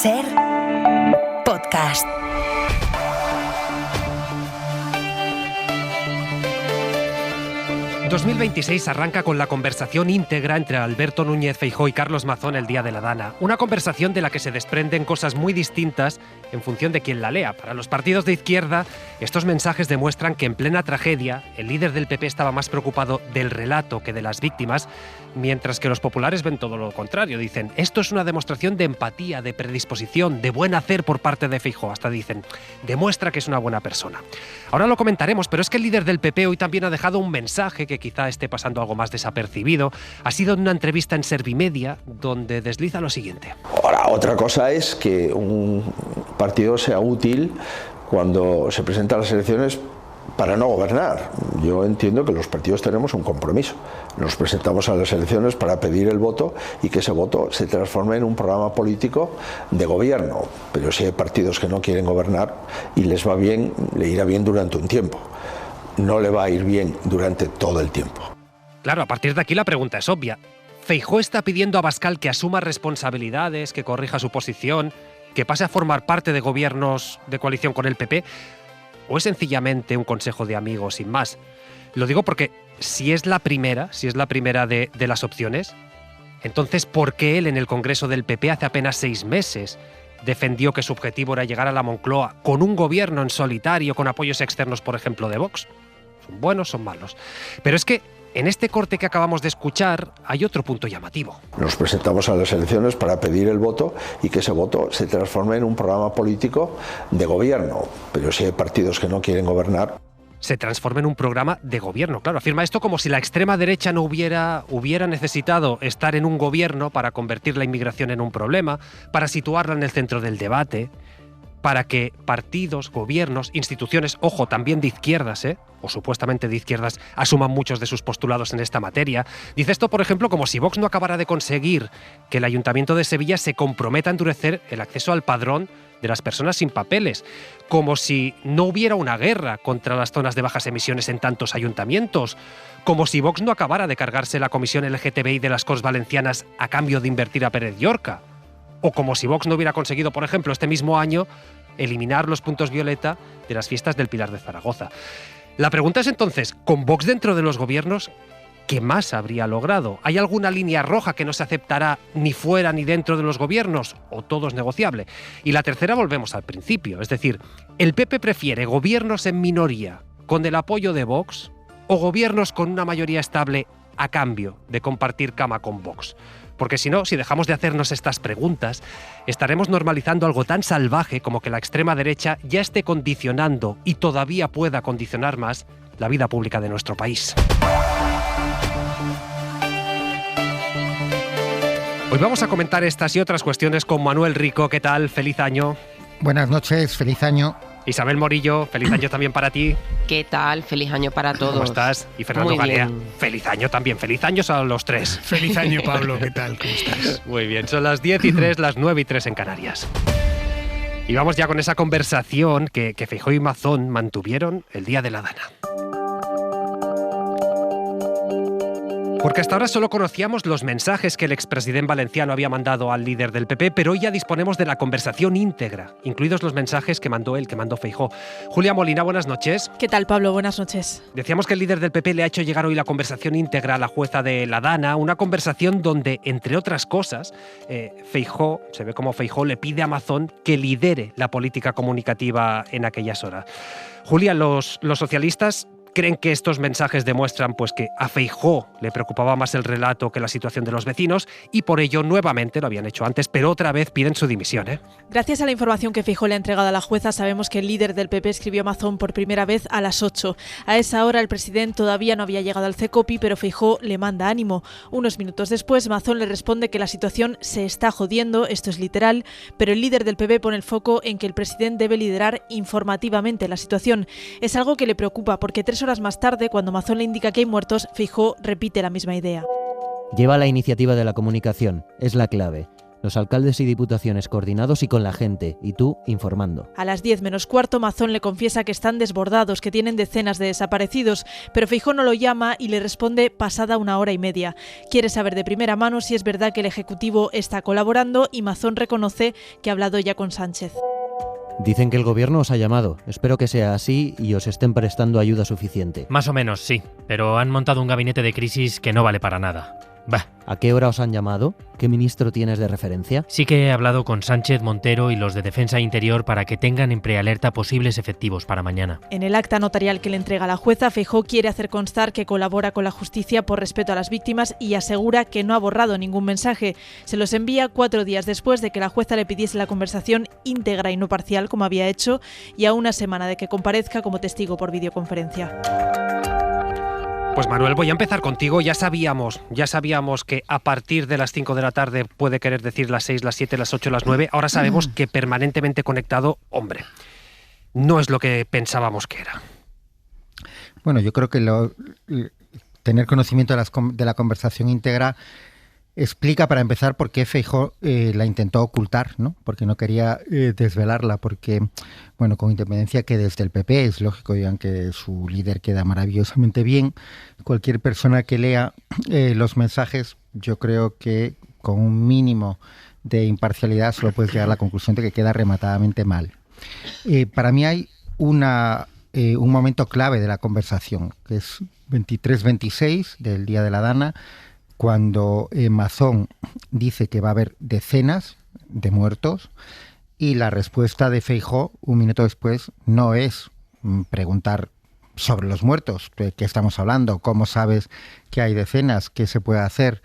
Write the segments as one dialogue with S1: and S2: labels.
S1: SER Podcast.
S2: El 2026 arranca con la conversación íntegra entre Alberto Núñez Feijóo y Carlos Mazón el día de la Dana. Una conversación de la que se desprenden cosas muy distintas en función de quien la lea. Para los partidos de izquierda, estos mensajes demuestran que en plena tragedia, el líder del PP estaba más preocupado del relato que de las víctimas, mientras que los populares ven todo lo contrario. Dicen, esto es una demostración de empatía, de predisposición, de buen hacer por parte de Feijóo. Hasta dicen, demuestra que es una buena persona. Ahora lo comentaremos, pero es que el líder del PP hoy también ha dejado un mensaje que quizá esté pasando algo más desapercibido. Ha sido en una entrevista en Servimedia donde desliza lo siguiente.
S3: Ahora, otra cosa es que un partido sea útil cuando se presenta a las elecciones para no gobernar. Yo entiendo que los partidos tenemos un compromiso. Nos presentamos a las elecciones para pedir el voto y que ese voto se transforme en un programa político de gobierno. Pero si hay partidos que no quieren gobernar y les va bien, le irá bien durante un tiempo. No le va a ir bien durante todo el tiempo.
S2: Claro, a partir de aquí la pregunta es obvia. ¿Feijóo está pidiendo a Abascal que asuma responsabilidades, que corrija su posición, que pase a formar parte de gobiernos de coalición con el PP? ¿O es sencillamente un consejo de amigos sin más? Lo digo porque si es la primera de las opciones, entonces ¿por qué él en el Congreso del PP hace apenas 6 meses defendió que su objetivo era llegar a la Moncloa con un gobierno en solitario, con apoyos externos, por ejemplo, de Vox? ¿Son buenos, son malos? Pero es que en este corte que acabamos de escuchar hay otro punto llamativo.
S3: Nos presentamos a las elecciones para pedir el voto y que ese voto se transforme en un programa político de gobierno. Pero si hay partidos que no quieren gobernar...
S2: Se transforma en un programa de gobierno. Claro, afirma esto como si la extrema derecha no hubiera necesitado estar en un gobierno para convertir la inmigración en un problema, para situarla en el centro del debate, para que partidos, gobiernos, instituciones, ojo, también de izquierdas, o supuestamente de izquierdas, asuman muchos de sus postulados en esta materia. Dice esto, por ejemplo, como si Vox no acabara de conseguir que el Ayuntamiento de Sevilla se comprometa a endurecer el acceso al padrón de las personas sin papeles, como si no hubiera una guerra contra las zonas de bajas emisiones en tantos ayuntamientos, como si Vox no acabara de cargarse la comisión LGTBI de las Corts Valencianas a cambio de invertir a Pérez Llorca, o como si Vox no hubiera conseguido, por ejemplo, este mismo año, eliminar los puntos violeta de las fiestas del Pilar de Zaragoza. La pregunta es entonces, ¿con Vox dentro de los gobiernos, qué más habría logrado? ¿Hay alguna línea roja que no se aceptará ni fuera ni dentro de los gobiernos? ¿O todo es negociable? Y la tercera, volvemos al principio. Es decir, ¿el PP prefiere gobiernos en minoría con el apoyo de Vox o gobiernos con una mayoría estable a cambio de compartir cama con Vox? Porque si no, si dejamos de hacernos estas preguntas, estaremos normalizando algo tan salvaje como que la extrema derecha ya esté condicionando y todavía pueda condicionar más la vida pública de nuestro país. Hoy vamos a comentar estas y otras cuestiones con Manuel Rico. ¿Qué tal? Feliz año.
S4: Buenas noches, feliz año.
S2: Isabel Morillo, feliz año también para ti.
S5: ¿Qué tal? Feliz año para todos.
S2: ¿Cómo estás? Y Fernando Galea, feliz año también. Feliz años a los tres.
S6: Feliz año, Pablo. ¿Qué tal? ¿Cómo estás?
S2: Muy bien, son las 10:03, las 9:03 en Canarias. Y vamos ya con esa conversación que Feijóo y Mazón mantuvieron el día de la Dana. Porque hasta ahora solo conocíamos los mensajes que el expresidente valenciano había mandado al líder del PP, pero hoy ya disponemos de la conversación íntegra, incluidos los mensajes que mandó él, que mandó Feijóo. Julia Molina, buenas noches.
S7: ¿Qué tal, Pablo? Buenas noches.
S2: Decíamos que el líder del PP le ha hecho llegar hoy la conversación íntegra a la jueza de la Dana, una conversación donde, entre otras cosas, Feijóo, se ve como Feijóo le pide a Mazón que lidere la política comunicativa en aquellas horas. Julia, los socialistas creen que estos mensajes demuestran pues, que a Feijóo le preocupaba más el relato que la situación de los vecinos y por ello nuevamente, lo habían hecho antes, pero otra vez piden su dimisión.
S7: Gracias a la información que Feijóo le ha entregado a la jueza, sabemos que el líder del PP escribió a Mazón por primera vez a las 8. A esa hora el presidente todavía no había llegado al CECOPI, pero Feijóo le manda ánimo. Unos minutos después, Mazón le responde que la situación se está jodiendo, esto es literal, pero el líder del PP pone el foco en que el presidente debe liderar informativamente la situación. Es algo que le preocupa porque 3 horas más tarde, cuando Mazón le indica que hay muertos, Feijóo repite la misma idea.
S8: Lleva la iniciativa de la comunicación, es la clave. Los alcaldes y diputaciones coordinados y con la gente, y tú informando.
S7: A las 10 menos cuarto, Mazón le confiesa que están desbordados, que tienen decenas de desaparecidos, pero Feijóo no lo llama y le responde pasada 1 hora y media. Quiere saber de primera mano si es verdad que el Ejecutivo está colaborando y Mazón reconoce que ha hablado ya con Sánchez.
S8: Dicen que el gobierno os ha llamado. Espero que sea así y os estén prestando ayuda suficiente.
S9: Más o menos, sí, pero han montado un gabinete de crisis que no vale para nada. Bah.
S8: ¿A qué hora os han llamado? ¿Qué ministro tienes de referencia?
S9: Sí que he hablado con Sánchez, Montero y los de Defensa e Interior para que tengan en prealerta posibles efectivos para mañana.
S7: En el acta notarial que le entrega la jueza, Feijóo quiere hacer constar que colabora con la justicia por respeto a las víctimas y asegura que no ha borrado ningún mensaje. Se los envía 4 días después de que la jueza le pidiese la conversación íntegra y no parcial, como había hecho, y a 1 semana de que comparezca como testigo por videoconferencia.
S2: Pues Manuel, voy a empezar contigo. Ya sabíamos que a partir de las 5 de la tarde puede querer decir las 6, las 7, las 8, las 9. Ahora sabemos que permanentemente conectado, hombre, no es lo que pensábamos que era.
S4: Bueno, yo creo que tener conocimiento de la conversación íntegra explica, para empezar, por qué Feijóo la intentó ocultar, ¿no? Porque no quería desvelarla, porque, bueno, con independencia que desde el PP es lógico, digan que su líder queda maravillosamente bien, cualquier persona que lea los mensajes, yo creo que con un mínimo de imparcialidad solo puedes llegar a la conclusión de que queda rematadamente mal. Para mí hay un momento clave de la conversación, que es 23-26 del Día de la Dana, cuando Mazón dice que va a haber decenas de muertos y la respuesta de Feijóo 1 minuto después no es preguntar sobre los muertos, ¿de qué estamos hablando? ¿Cómo sabes que hay decenas? ¿Qué se puede hacer?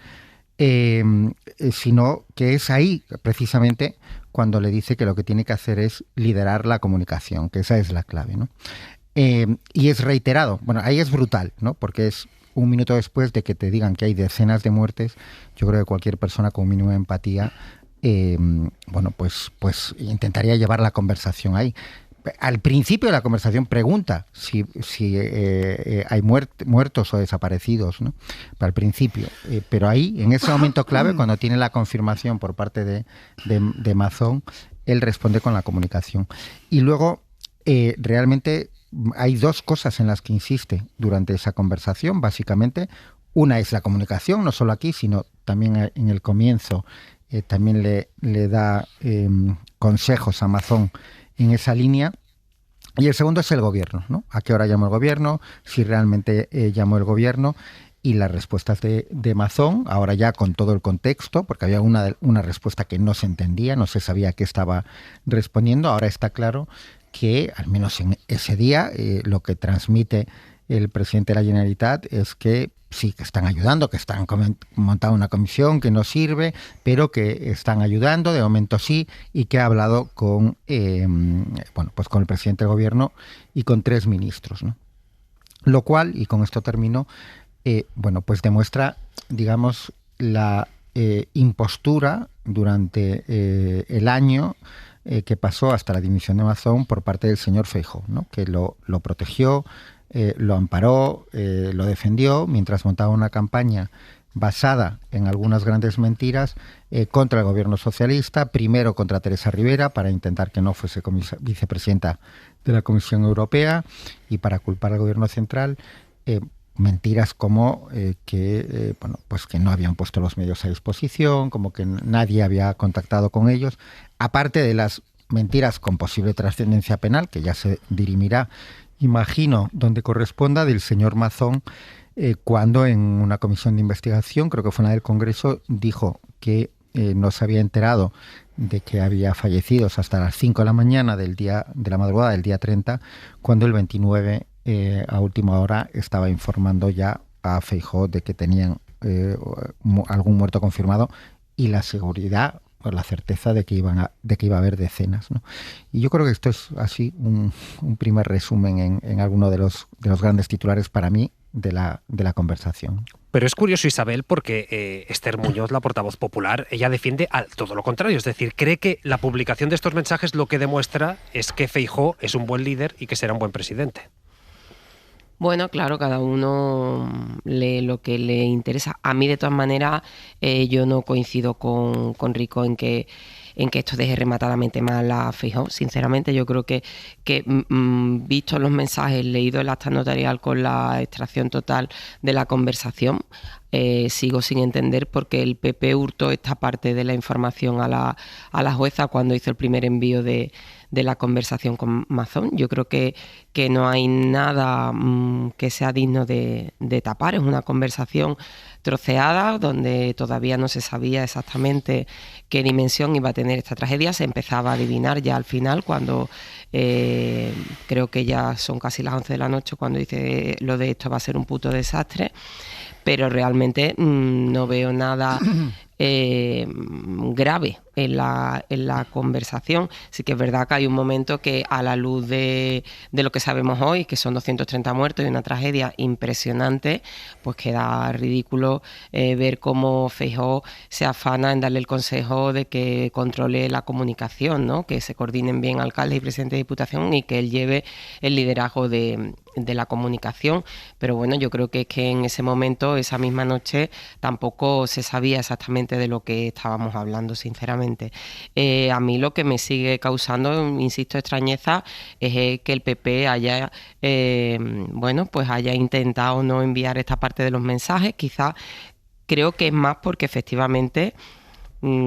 S4: Sino que es ahí precisamente cuando le dice que lo que tiene que hacer es liderar la comunicación, que esa es la clave, ¿no? Y es reiterado. Bueno, ahí es brutal, ¿no? Porque es 1 minuto después de que te digan que hay decenas de muertes. Yo creo que cualquier persona con un mínimo de empatía, bueno, pues intentaría llevar la conversación ahí. Al principio de la conversación pregunta si hay muertos o desaparecidos, ¿no? Al principio. Pero ahí, en ese momento clave, cuando tiene la confirmación por parte de Mazón, él responde con la comunicación. Y luego, realmente, hay 2 cosas en las que insiste durante esa conversación, básicamente. Una es la comunicación, no solo aquí, sino también en el comienzo. También le da consejos a Mazón en esa línea. Y el segundo es el gobierno, ¿no? ¿A qué hora llamó el gobierno? Si realmente llamó el gobierno. Y las respuestas de Mazón, ahora ya con todo el contexto, porque había una respuesta que no se entendía, no se sabía qué estaba respondiendo. Ahora está claro que, al menos en ese día, lo que transmite el presidente de la Generalitat es que sí, que están ayudando, que están montando una comisión que no sirve, pero que están ayudando, de momento sí, y que ha hablado con, pues con el presidente del gobierno y con 3 ministros, ¿no? Lo cual, y con esto termino, bueno, pues demuestra, digamos, la impostura durante el año que pasó hasta la dimisión de Mazón por parte del señor Feijóo, ¿no? Que lo protegió, lo amparó, lo defendió, mientras montaba una campaña basada en algunas grandes mentiras contra el gobierno socialista, primero contra Teresa Rivera para intentar que no fuese vicepresidenta de la Comisión Europea y para culpar al gobierno central, mentiras como bueno, pues que no habían puesto los medios a disposición, como que nadie había contactado con ellos, aparte de las mentiras con posible trascendencia penal, que ya se dirimirá, imagino, donde corresponda, del señor Mazón, cuando en una comisión de investigación, creo que fue la del Congreso, dijo que no se había enterado de que había fallecido hasta las 5 de la mañana de la madrugada del día 30, cuando el 29 a última hora estaba informando ya a Feijóo de que tenían algún muerto confirmado y la seguridad, o la certeza de que iba a haber decenas, ¿no? Y yo creo que esto es así un primer resumen en alguno de los grandes titulares para mí de la conversación.
S2: Pero es curioso, Isabel, porque Esther Muñoz, la portavoz popular, ella defiende todo lo contrario. Es decir, cree que la publicación de estos mensajes lo que demuestra es que Feijóo es un buen líder y que será un buen presidente.
S5: Bueno, claro, cada uno lee lo que le interesa. A mí, de todas maneras, yo no coincido con Rico en que esto deje rematadamente mal a Feijóo. Sinceramente, yo creo que visto los mensajes, leído el acta notarial con la extracción total de la conversación, sigo sin entender por qué el PP hurtó esta parte de la información a la jueza cuando hizo el primer envío de la conversación con Mazón. Yo creo que no hay nada que sea digno de tapar. Es una conversación troceada donde todavía no se sabía exactamente qué dimensión iba a tener esta tragedia. Se empezaba a adivinar ya al final cuando creo que ya son casi las 11 de la noche cuando dice lo de esto va a ser un puto desastre, pero realmente no veo nada grave en la conversación. Sí que es verdad que hay un momento que, a la luz de lo que sabemos hoy, que son 230 muertos y una tragedia impresionante, pues queda ridículo ver cómo Feijóo se afana en darle el consejo de que controle la comunicación, ¿no? Que se coordinen bien alcaldes y presidentes de diputación y que él lleve el liderazgo de la comunicación. Pero bueno, yo creo que es que en ese momento, esa misma noche, tampoco se sabía exactamente de lo que estábamos hablando, sinceramente. A mí lo que me sigue causando, insisto, extrañeza es que el PP haya haya intentado no enviar esta parte de los mensajes. Quizá creo que es más porque efectivamente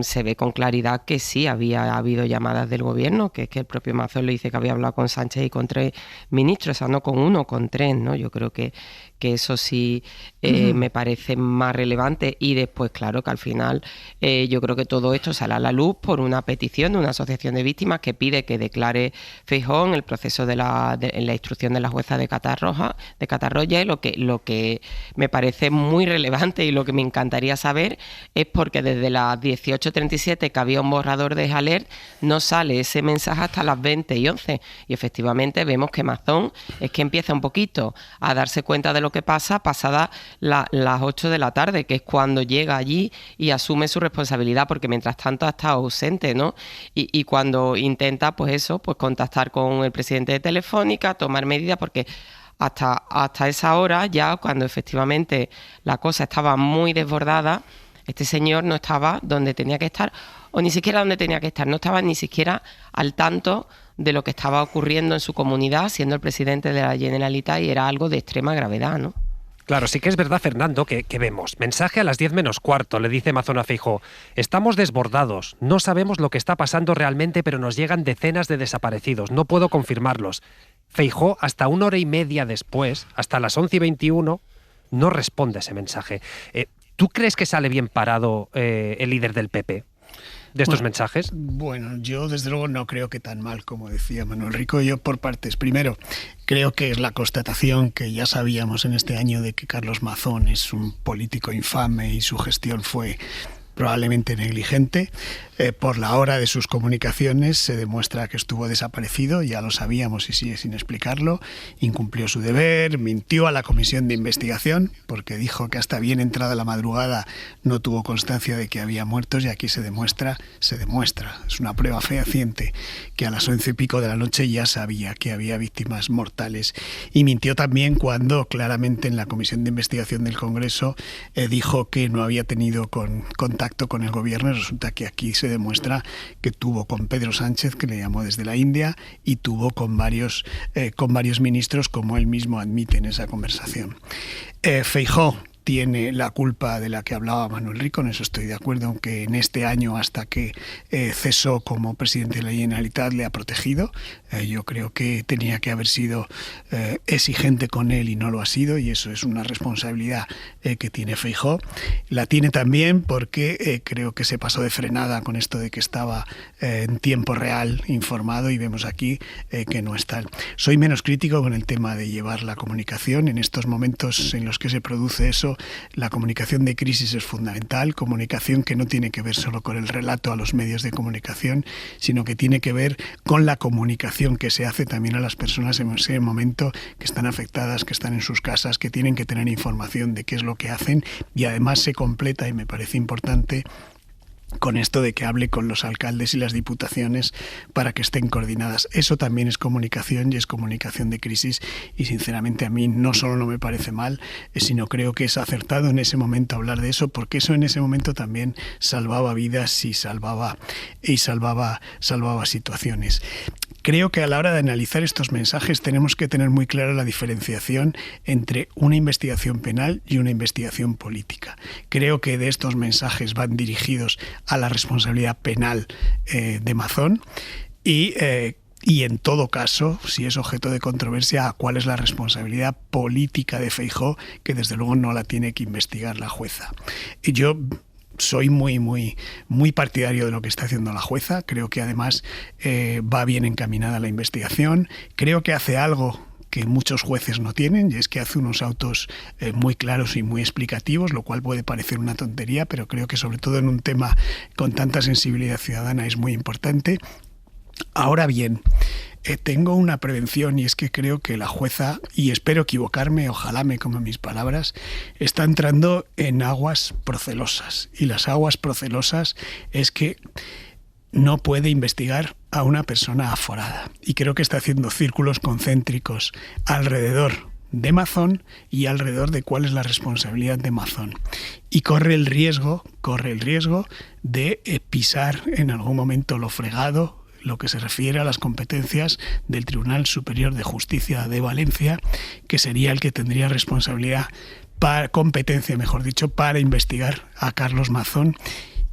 S5: se ve con claridad que sí había habido llamadas del gobierno, que es que el propio Mazón le dice que había hablado con Sánchez y con 3 ministros, o sea, no con 1, con 3, ¿no? Yo creo que eso sí me parece más relevante. Y después, claro, que al final yo creo que todo esto sale a la luz por una petición de una asociación de víctimas que pide que declare Feijóo en el proceso en la instrucción de la jueza de Catarroja, y lo que me parece muy relevante y lo que me encantaría saber es porque desde las 18:37 que había un borrador de Alert no sale ese mensaje hasta las 20:11 y efectivamente vemos que Mazón es que empieza un poquito a darse cuenta de lo que pasa pasadas las 8 de la tarde, que es cuando llega allí y asume su responsabilidad, porque mientras tanto ha estado ausente, ¿no? Y cuando intenta, pues contactar con el presidente de Telefónica, tomar medidas, porque hasta esa hora, ya cuando efectivamente la cosa estaba muy desbordada, este señor no estaba donde tenía que estar, o ni siquiera donde tenía que estar, no estaba ni siquiera al tanto de lo que estaba ocurriendo en su comunidad, siendo el presidente de la Generalitat, y era algo de extrema gravedad, ¿no?
S2: Claro, sí que es verdad, Fernando, que vemos. Mensaje a las 10 menos cuarto, le dice Mazón a Feijóo. Estamos desbordados, no sabemos lo que está pasando realmente, pero nos llegan decenas de desaparecidos, no puedo confirmarlos. Feijóo, hasta 1 hora y media después, hasta las 11:21, no responde ese mensaje. ¿Tú crees que sale bien parado el líder del PP de estos mensajes?
S6: Bueno, yo desde luego no creo que tan mal como decía Manuel Rico. Yo por partes. Primero, creo que es la constatación que ya sabíamos en este año de que Carlos Mazón es un político infame y su gestión fue probablemente negligente. Por la hora de sus comunicaciones se demuestra que estuvo desaparecido, ya lo sabíamos y sigue sin explicarlo, incumplió su deber, mintió a la comisión de investigación porque dijo que hasta bien entrada la madrugada no tuvo constancia de que había muertos, y aquí se demuestra, es una prueba fehaciente que a las 11 y pico de la noche ya sabía que había víctimas mortales, y mintió también cuando claramente en la comisión de investigación del Congreso dijo que no había tenido contacto con el gobierno, y resulta que aquí se demuestra que tuvo con Pedro Sánchez, que le llamó desde la India, y tuvo con varios ministros, como él mismo admite en esa conversación. Feijóo tiene la culpa de la que hablaba Manuel Rico, en eso estoy de acuerdo, aunque en este año, hasta que cesó como presidente de la Generalitat, le ha protegido. Yo creo que tenía que haber sido exigente con él y no lo ha sido, y eso es una responsabilidad que tiene Feijóo. La tiene también porque creo que se pasó de frenada con esto de que estaba en tiempo real informado, y vemos aquí que no está. Soy menos crítico con el tema de llevar la comunicación. En estos momentos en los que se produce eso, la comunicación de crisis es fundamental, comunicación que no tiene que ver solo con el relato a los medios de comunicación, sino que tiene que ver con la comunicación que se hace también a las personas en ese momento que están afectadas, que están en sus casas, que tienen que tener información de qué es lo que hacen, y además se completa, y me parece importante, con esto de que hable con los alcaldes y las diputaciones para que estén coordinadas. Eso también es comunicación y es comunicación de crisis, y sinceramente a mí no solo no me parece mal, sino creo que es acertado en ese momento hablar de eso, porque eso en ese momento también salvaba vidas y salvaba situaciones. Creo que a la hora de analizar estos mensajes tenemos que tener muy clara la diferenciación entre una investigación penal y una investigación política. Creo que de estos mensajes van dirigidos a la responsabilidad penal de Mazón y en todo caso, si es objeto de controversia, a cuál es la responsabilidad política de Feijóo, que desde luego no la tiene que investigar la jueza. Y yo soy muy partidario de lo que está haciendo la jueza. Creo que además va bien encaminada la investigación. Creo que hace algo que muchos jueces no tienen, y es que hace unos autos muy claros y muy explicativos, lo cual puede parecer una tontería, pero creo que sobre todo en un tema con tanta sensibilidad ciudadana es muy importante. Ahora bien, tengo una prevención, y es que creo que la jueza, y espero equivocarme, ojalá me coma mis palabras, está entrando en aguas procelosas. Y las aguas procelosas es que no puede investigar a una persona aforada. Y creo que está haciendo círculos concéntricos alrededor de Mazón y alrededor de cuál es la responsabilidad de Mazón. Y corre el riesgo de pisar en algún momento lo fregado, lo que se refiere a las competencias del Tribunal Superior de Justicia de Valencia, que sería el que tendría competencia, para investigar a Carlos Mazón.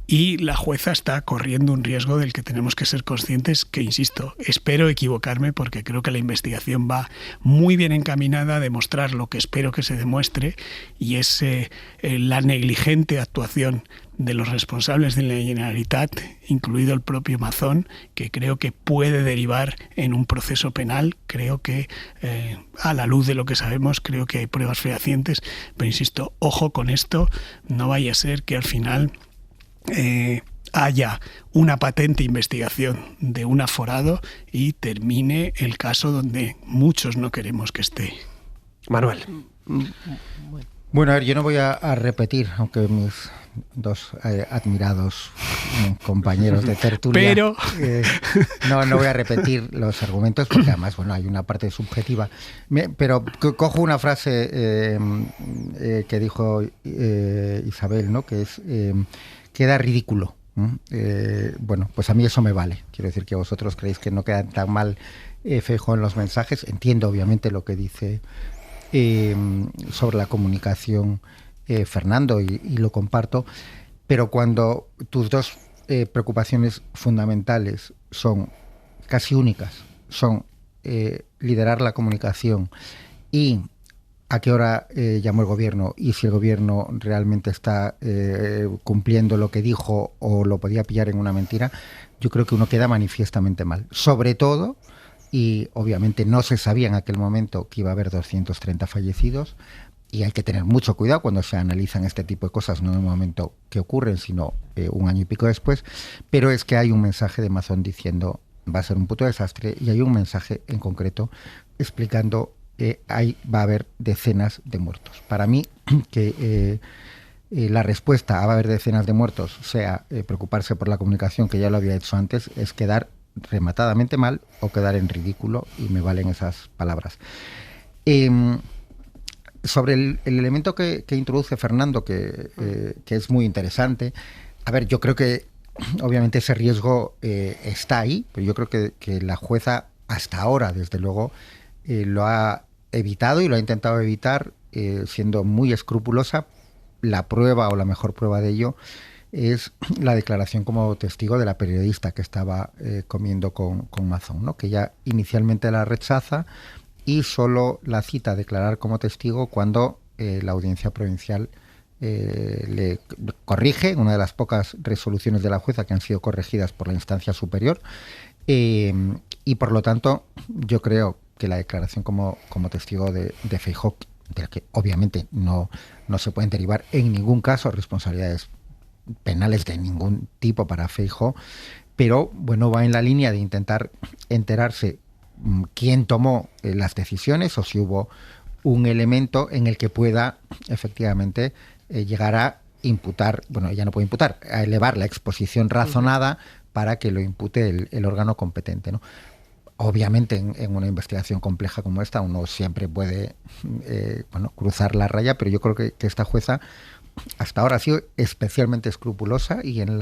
S6: Y la jueza está corriendo un riesgo del que tenemos que ser conscientes, que, insisto, espero equivocarme, porque creo que la investigación va muy bien encaminada a demostrar lo que espero que se demuestre, y es la negligente actuación de los responsables de la Generalitat, incluido el propio Mazón, que creo que puede derivar en un proceso penal. Creo que, a la luz de lo que sabemos, creo que hay pruebas fehacientes, pero insisto, ojo con esto, no vaya a ser que al final haya una patente investigación de un aforado y termine el caso donde muchos no queremos que esté.
S2: Manuel.
S4: Bueno, a ver, yo no voy a repetir, aunque mis dos admirados compañeros de tertulia,
S6: pero
S4: no voy a repetir los argumentos, porque además, bueno, hay una parte subjetiva, pero cojo una frase que dijo Isabel, ¿no?, que es queda ridículo. Bueno, pues a mí eso me vale. Quiero decir que vosotros creéis que no quedan tan mal Feijóo en los mensajes. Entiendo obviamente lo que dice sobre la comunicación Fernando, y lo comparto, pero cuando tus dos preocupaciones fundamentales son casi únicas, son liderar la comunicación y a qué hora llamó el gobierno, y si el gobierno realmente está cumpliendo lo que dijo o lo podía pillar en una mentira, yo creo que uno queda manifiestamente mal. Sobre todo, y obviamente no se sabía en aquel momento que iba a haber 230 fallecidos, y hay que tener mucho cuidado cuando se analizan este tipo de cosas, no en el momento que ocurren, sino un año y pico después, pero es que hay un mensaje de Mazón diciendo va a ser un puto desastre, y hay un mensaje en concreto explicando ahí va a haber decenas de muertos. Para mí, que la respuesta a va a haber decenas de muertos sea preocuparse por la comunicación, que ya lo había hecho antes, es quedar rematadamente mal o quedar en ridículo, y me valen esas palabras. Sobre el elemento que introduce Fernando, que es muy interesante, a ver, yo creo que obviamente ese riesgo está ahí, pero yo creo que la jueza hasta ahora, desde luego, lo ha evitado y lo ha intentado evitar siendo muy escrupulosa. La prueba, o la mejor prueba de ello, es la declaración como testigo de la periodista que estaba comiendo con Mazón, ¿no?, que ella inicialmente la rechaza y solo la cita a declarar como testigo cuando la audiencia provincial le corrige, una de las pocas resoluciones de la jueza que han sido corregidas por la instancia superior, y por lo tanto yo creo que la declaración como testigo de Feijóo, de la que obviamente no se pueden derivar en ningún caso responsabilidades penales de ningún tipo para Feijóo, pero bueno, va en la línea de intentar enterarse quién tomó las decisiones, o si hubo un elemento en el que pueda efectivamente llegar a imputar, bueno, ella no puede imputar, a elevar la exposición razonada para que lo impute el órgano competente, ¿no? Obviamente en una investigación compleja como esta uno siempre puede cruzar la raya, pero yo creo que esta jueza hasta ahora ha sido especialmente escrupulosa y en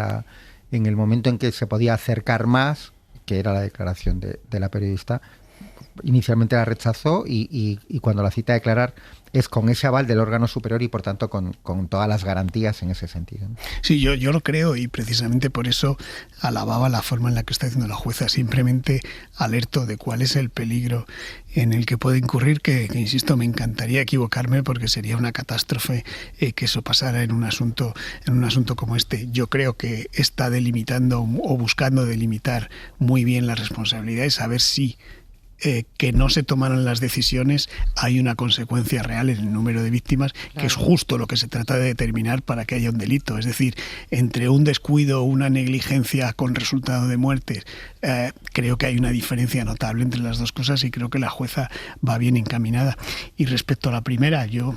S4: el momento en que se podía acercar más, que era la declaración de la periodista, inicialmente la rechazó y cuando la cita a declarar es con ese aval del órgano superior y por tanto con todas las garantías en ese sentido, ¿no?
S6: Sí, yo lo creo y precisamente por eso alababa la forma en la que está haciendo la jueza, simplemente alerto de cuál es el peligro en el que puede incurrir, que insisto, me encantaría equivocarme porque sería una catástrofe que eso pasara en un asunto como este. Yo creo que está delimitando o buscando delimitar muy bien las responsabilidades, a ver si que no se tomaran las decisiones hay una consecuencia real en el número de víctimas, claro, que es justo lo que se trata de determinar para que haya un delito. Es decir, entre un descuido o una negligencia con resultado de muerte, creo que hay una diferencia notable entre las dos cosas y creo que la jueza va bien encaminada. Y respecto a la primera, yo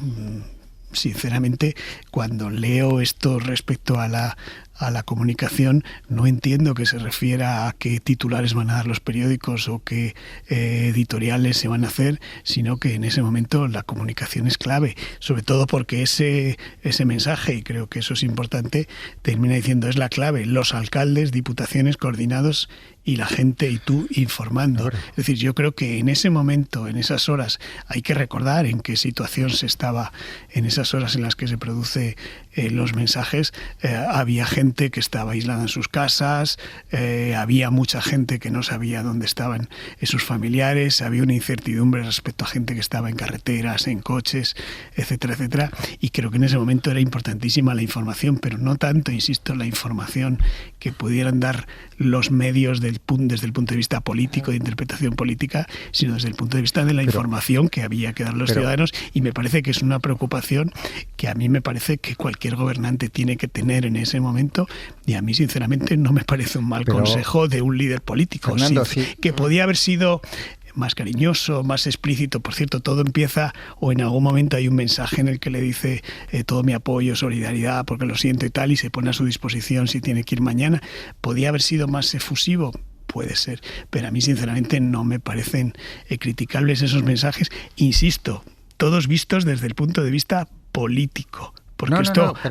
S6: sinceramente cuando leo esto respecto a la comunicación, no entiendo que se refiera a qué titulares van a dar los periódicos o qué editoriales se van a hacer, sino que en ese momento la comunicación es clave, sobre todo porque ese mensaje, y creo que eso es importante, termina diciendo es la clave, los alcaldes, diputaciones coordinados y la gente y tú informando. Ahora. Es decir, yo creo que en ese momento, en esas horas, hay que recordar en qué situación se estaba, en esas horas en las que se produce los mensajes, había gente que estaba aislada en sus casas, había mucha gente que no sabía dónde estaban sus familiares, había una incertidumbre respecto a gente que estaba en carreteras, en coches, etcétera, etcétera, y creo que en ese momento era importantísima la información, pero no tanto, insisto, la información que pudieran dar los medios desde el punto de vista político, de interpretación política, sino desde el punto de vista de la información que había que dar a los ciudadanos, y me parece que es una preocupación que a mí me parece que cualquier gobernante tiene que tener en ese momento, y a mí sinceramente no me parece un mal consejo de un líder político,
S4: Fernando,
S6: que podía haber sido más cariñoso, más explícito. Por cierto, todo empieza, o en algún momento hay un mensaje en el que le dice todo mi apoyo, solidaridad, porque lo siento y tal, y se pone a su disposición si tiene que ir mañana. ¿Podía haber sido más efusivo? Puede ser, pero a mí sinceramente no me parecen criticables esos mensajes, insisto, todos vistos desde el punto de vista político. Porque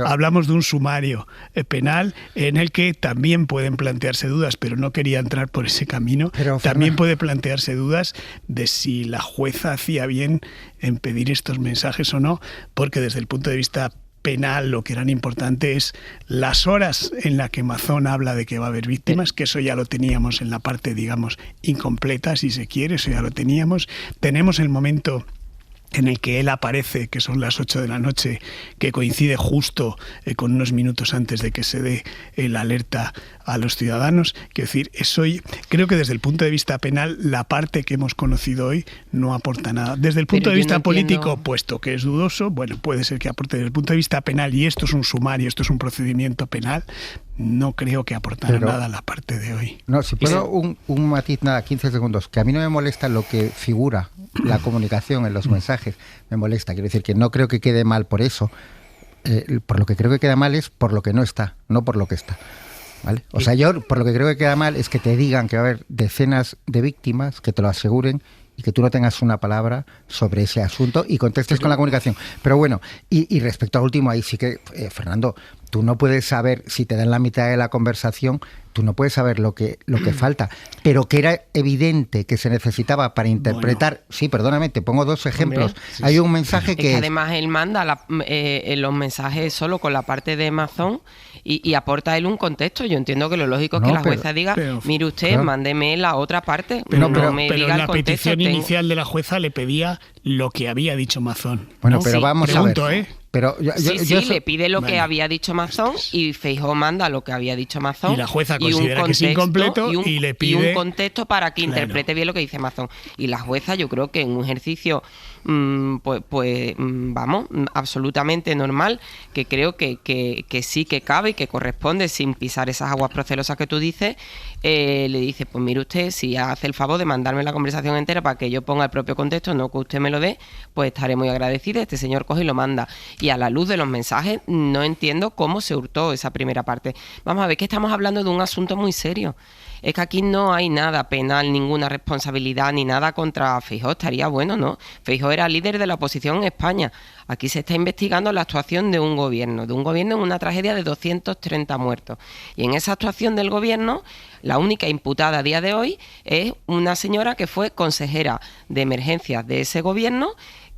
S6: hablamos de un sumario penal en el que también pueden plantearse dudas, pero no quería entrar por ese camino. También puede plantearse dudas de si la jueza hacía bien en pedir estos mensajes o no, porque desde el punto de vista penal lo que era importante es las horas en las que Mazón habla de que va a haber víctimas, que eso ya lo teníamos en la parte, digamos, incompleta, si se quiere, eso ya lo teníamos. Tenemos el momento en el que él aparece, que son las 8 de la noche, que coincide justo con unos minutos antes de que se dé la alerta a los ciudadanos. Quiero decir, eso creo que desde el punto de vista penal, la parte que hemos conocido hoy no aporta nada. Desde el punto de vista político, puesto que es dudoso, bueno, puede ser que aporte. Desde el punto de vista penal, y esto es un sumario, esto es un procedimiento penal, no creo que aportara nada la parte de hoy.
S4: No, si puedo un matiz, 15 segundos, que a mí no me molesta lo que figura la comunicación en los mensajes, me molesta, quiero decir que no creo que quede mal por eso, por lo que creo que queda mal es por lo que no está, no por lo que está. ¿Vale? O sea, yo por lo que creo que queda mal es que te digan que va a haber decenas de víctimas, que te lo aseguren, y que tú no tengas una palabra sobre ese asunto y contestes con la comunicación. Pero bueno, y respecto al último, ahí sí que, Fernando, tú no puedes saber, si te dan la mitad de la conversación, tú no puedes saber lo que falta, pero que era evidente que se necesitaba para interpretar. Bueno. Sí, perdóname, te pongo dos ejemplos. Hombre, sí, hay un mensaje que
S5: además él manda los mensajes solo con la parte de Mazón y aporta él un contexto. Yo entiendo que lo lógico es que la jueza diga, mire usted, mándeme la otra parte, pero no me diga el contexto.
S6: La petición inicial de la jueza le pedía lo que había dicho Mazón.
S4: Bueno, pero vamos a ver. Pero
S5: yo le pide lo que había dicho Mazón y Feijóo manda lo que había dicho Mazón.
S6: Y la jueza considera que es incompleto y le pide...
S5: Y un contexto para que interprete bien lo que dice Mazón. Y la jueza, yo creo que en un ejercicio vamos, absolutamente normal, que creo que sí que cabe y que corresponde, sin pisar esas aguas procelosas que tú dices, le dice, pues mire usted, si hace el favor de mandarme la conversación entera para que yo ponga el propio contexto, no que usted me lo dé, pues estaré muy agradecida. Este señor coge y lo manda. Y a la luz de los mensajes, no entiendo cómo se hurtó esa primera parte. Vamos a ver que estamos hablando de un asunto muy serio. Es que aquí no hay nada penal, ninguna responsabilidad ni nada contra Feijóo. Estaría bueno, ¿no? Feijóo era líder de la oposición en España. Aquí se está investigando la actuación de un gobierno en una tragedia de 230 muertos. Y en esa actuación del gobierno, la única imputada a día de hoy es una señora que fue consejera de emergencias de ese gobierno,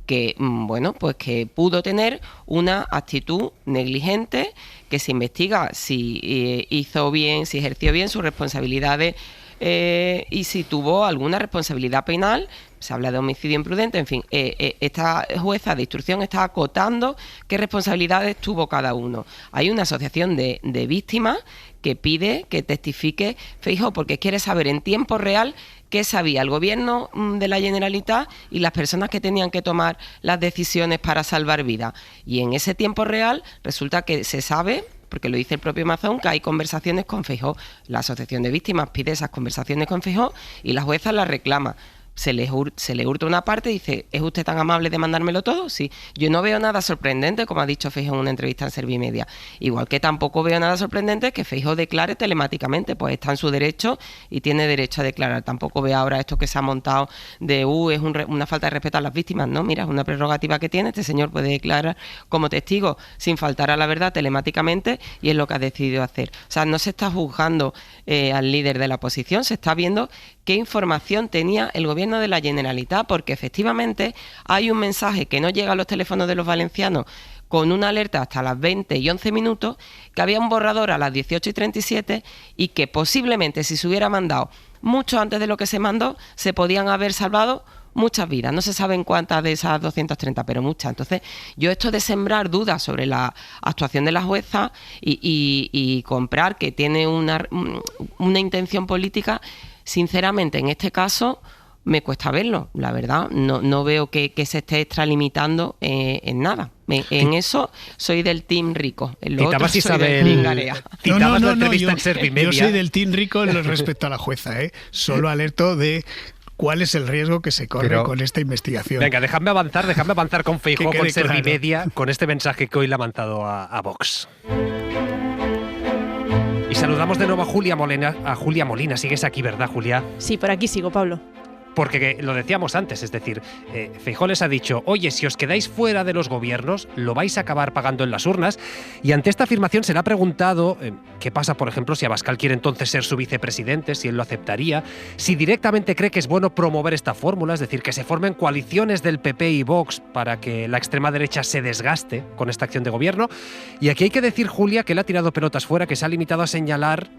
S5: que, bueno, pues que pudo tener una actitud negligente, que se investiga si hizo bien, si ejerció bien sus responsabilidades y si tuvo alguna responsabilidad penal. Se habla de homicidio imprudente, en fin, esta jueza de instrucción está acotando qué responsabilidades tuvo cada uno. Hay una asociación de víctimas que pide que testifique Feijóo porque quiere saber en tiempo real qué sabía el gobierno de la Generalitat y las personas que tenían que tomar las decisiones para salvar vidas. Y en ese tiempo real resulta que se sabe, porque lo dice el propio Mazón, que hay conversaciones con Feijóo. La asociación de víctimas pide esas conversaciones con Feijóo y la jueza las reclama. Se le hurta una parte y dice, ¿es usted tan amable de mandármelo todo? Sí. Yo no veo nada sorprendente, como ha dicho Feijóo en una entrevista en Servimedia. Igual que tampoco veo nada sorprendente que Feijóo declare telemáticamente, pues está en su derecho y tiene derecho a declarar. Tampoco veo ahora esto que se ha montado de, es una falta de respeto a las víctimas. No, mira, es una prerrogativa que tiene. Este señor puede declarar como testigo sin faltar a la verdad telemáticamente y es lo que ha decidido hacer. O sea, no se está juzgando al líder de la oposición, se está viendo qué información tenía el gobierno de la Generalitat, porque efectivamente hay un mensaje que no llega a los teléfonos de los valencianos con una alerta hasta las 20 y 11 minutos, que había un borrador a las 18 y 37 y que posiblemente si se hubiera mandado mucho antes de lo que se mandó, se podían haber salvado muchas vidas. No se saben cuántas de esas 230, pero muchas. Entonces, yo esto de sembrar dudas sobre la actuación de la jueza y comprar que tiene una intención política, sinceramente, en este caso me cuesta verlo, la verdad. No veo que se esté extralimitando en nada. En eso soy del team Rico. En lo otro soy del team Garea.
S6: Yo soy del team Rico respecto a la jueza. Solo alerto de cuál es el riesgo que se corre con esta investigación.
S2: Venga, déjame avanzar con Feijóo, con Servimedia, con este mensaje que hoy le ha mandado a Vox. Y saludamos de nuevo a Julia Molina. Sigues aquí, ¿verdad, Julia?
S7: Sí, por aquí sigo, Pablo.
S2: Porque lo decíamos antes, es decir, Feijóo les ha dicho, oye, si os quedáis fuera de los gobiernos, lo vais a acabar pagando en las urnas. Y ante esta afirmación se le ha preguntado qué pasa, por ejemplo, si Abascal quiere entonces ser su vicepresidente, si él lo aceptaría, si directamente cree que es bueno promover esta fórmula, es decir, que se formen coaliciones del PP y Vox para que la extrema derecha se desgaste con esta acción de gobierno. Y aquí hay que decir, Julia, que él ha tirado pelotas fuera, que se ha limitado a señalar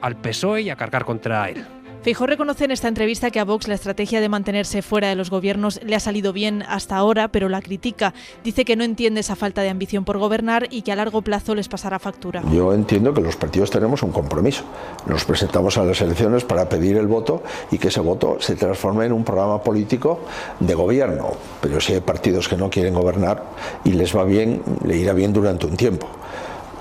S2: al PSOE y a cargar contra él.
S7: Feijóo reconoce en esta entrevista que a Vox la estrategia de mantenerse fuera de los gobiernos le ha salido bien hasta ahora, pero la critica. Dice que no entiende esa falta de ambición por gobernar y que a largo plazo les pasará factura.
S3: Yo entiendo que los partidos tenemos un compromiso. Nos presentamos a las elecciones para pedir el voto y que ese voto se transforme en un programa político de gobierno. Pero si hay partidos que no quieren gobernar y les va bien, le irá bien durante un tiempo.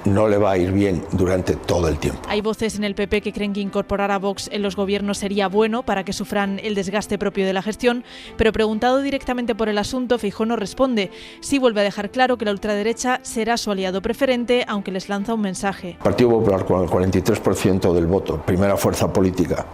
S3: No le va a ir bien durante todo el tiempo.
S7: Hay voces en el PP que creen que incorporar a Vox en los gobiernos sería bueno para que sufran el desgaste propio de la gestión, pero preguntado directamente por el asunto, Feijóo no responde. Sí vuelve a dejar claro que la ultraderecha será su aliado preferente, aunque les lanza un mensaje.
S3: El Partido Popular, con el 43% del voto, primera fuerza política,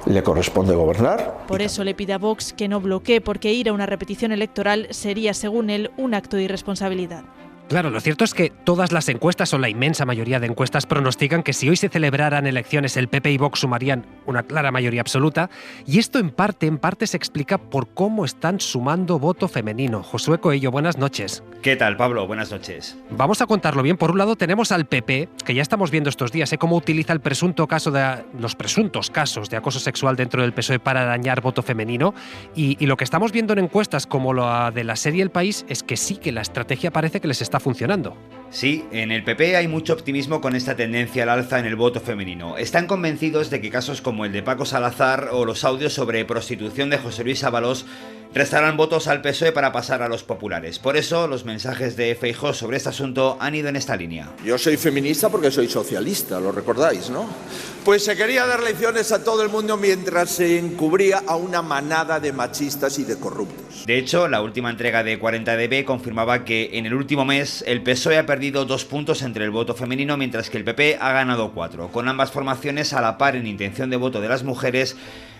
S3: le corresponde gobernar.
S7: Por eso le pide a Vox que no bloquee, porque ir a una repetición electoral sería, según él, un acto de irresponsabilidad.
S2: Claro, lo cierto es que todas las encuestas, o la inmensa mayoría de encuestas, pronostican que si hoy se celebraran elecciones el PP y Vox sumarían una clara mayoría absoluta, y esto en parte se explica por cómo están sumando voto femenino. Josué Coello, buenas noches.
S10: ¿Qué tal, Pablo? Buenas noches.
S2: Vamos a contarlo bien. Por un lado tenemos al PP, que ya estamos viendo estos días cómo utiliza los presuntos casos de acoso sexual dentro del PSOE para dañar voto femenino, y lo que estamos viendo en encuestas como la de la serie El País es que sí, que la estrategia parece que les está funcionando.
S10: Sí, en el PP hay mucho optimismo con esta tendencia al alza en el voto femenino. Están convencidos de que casos como el de Paco Salazar o los audios sobre prostitución de José Luis Ábalos restarán votos al PSOE para pasar a los populares. Por eso, los mensajes de Feijóo sobre este asunto han ido en esta línea.
S11: Yo soy feminista porque soy socialista, lo recordáis, ¿no? Pues se quería dar lecciones a todo el mundo mientras se encubría a una manada de machistas y de corruptos.
S10: De hecho, la última entrega de 40DB confirmaba que en el último mes el PSOE ha perdido 2 puntos entre el voto femenino, mientras que el PP ha ganado 4, con ambas formaciones a la par en intención de voto de las mujeres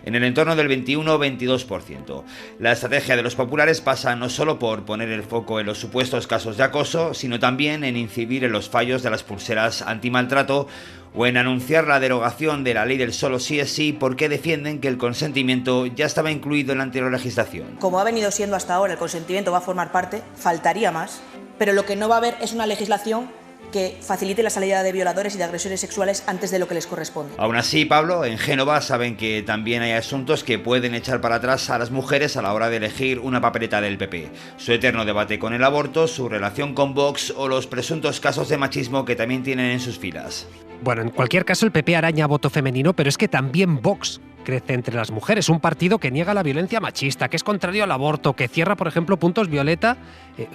S10: en el entorno del 21-22%. La estrategia de los populares pasa no solo por poner el foco en los supuestos casos de acoso, sino también en incidir en los fallos de las pulseras antimaltrato o en anunciar la derogación de la ley del solo sí es sí, porque defienden que el consentimiento ya estaba incluido en la anterior legislación.
S12: Como ha venido siendo hasta ahora, el consentimiento va a formar parte, faltaría más, pero lo que no va a haber es una legislación que facilite la salida de violadores y de agresores sexuales antes de lo que les corresponde.
S10: Aún así, Pablo, en Génova saben que también hay asuntos que pueden echar para atrás a las mujeres a la hora de elegir una papeleta del PP. Su eterno debate con el aborto, su relación con Vox o los presuntos casos de machismo que también tienen en sus filas.
S2: Bueno, en cualquier caso el PP araña voto femenino, pero es que también Vox crece entre las mujeres, un partido que niega la violencia machista, que es contrario al aborto, que cierra, por ejemplo, puntos violeta.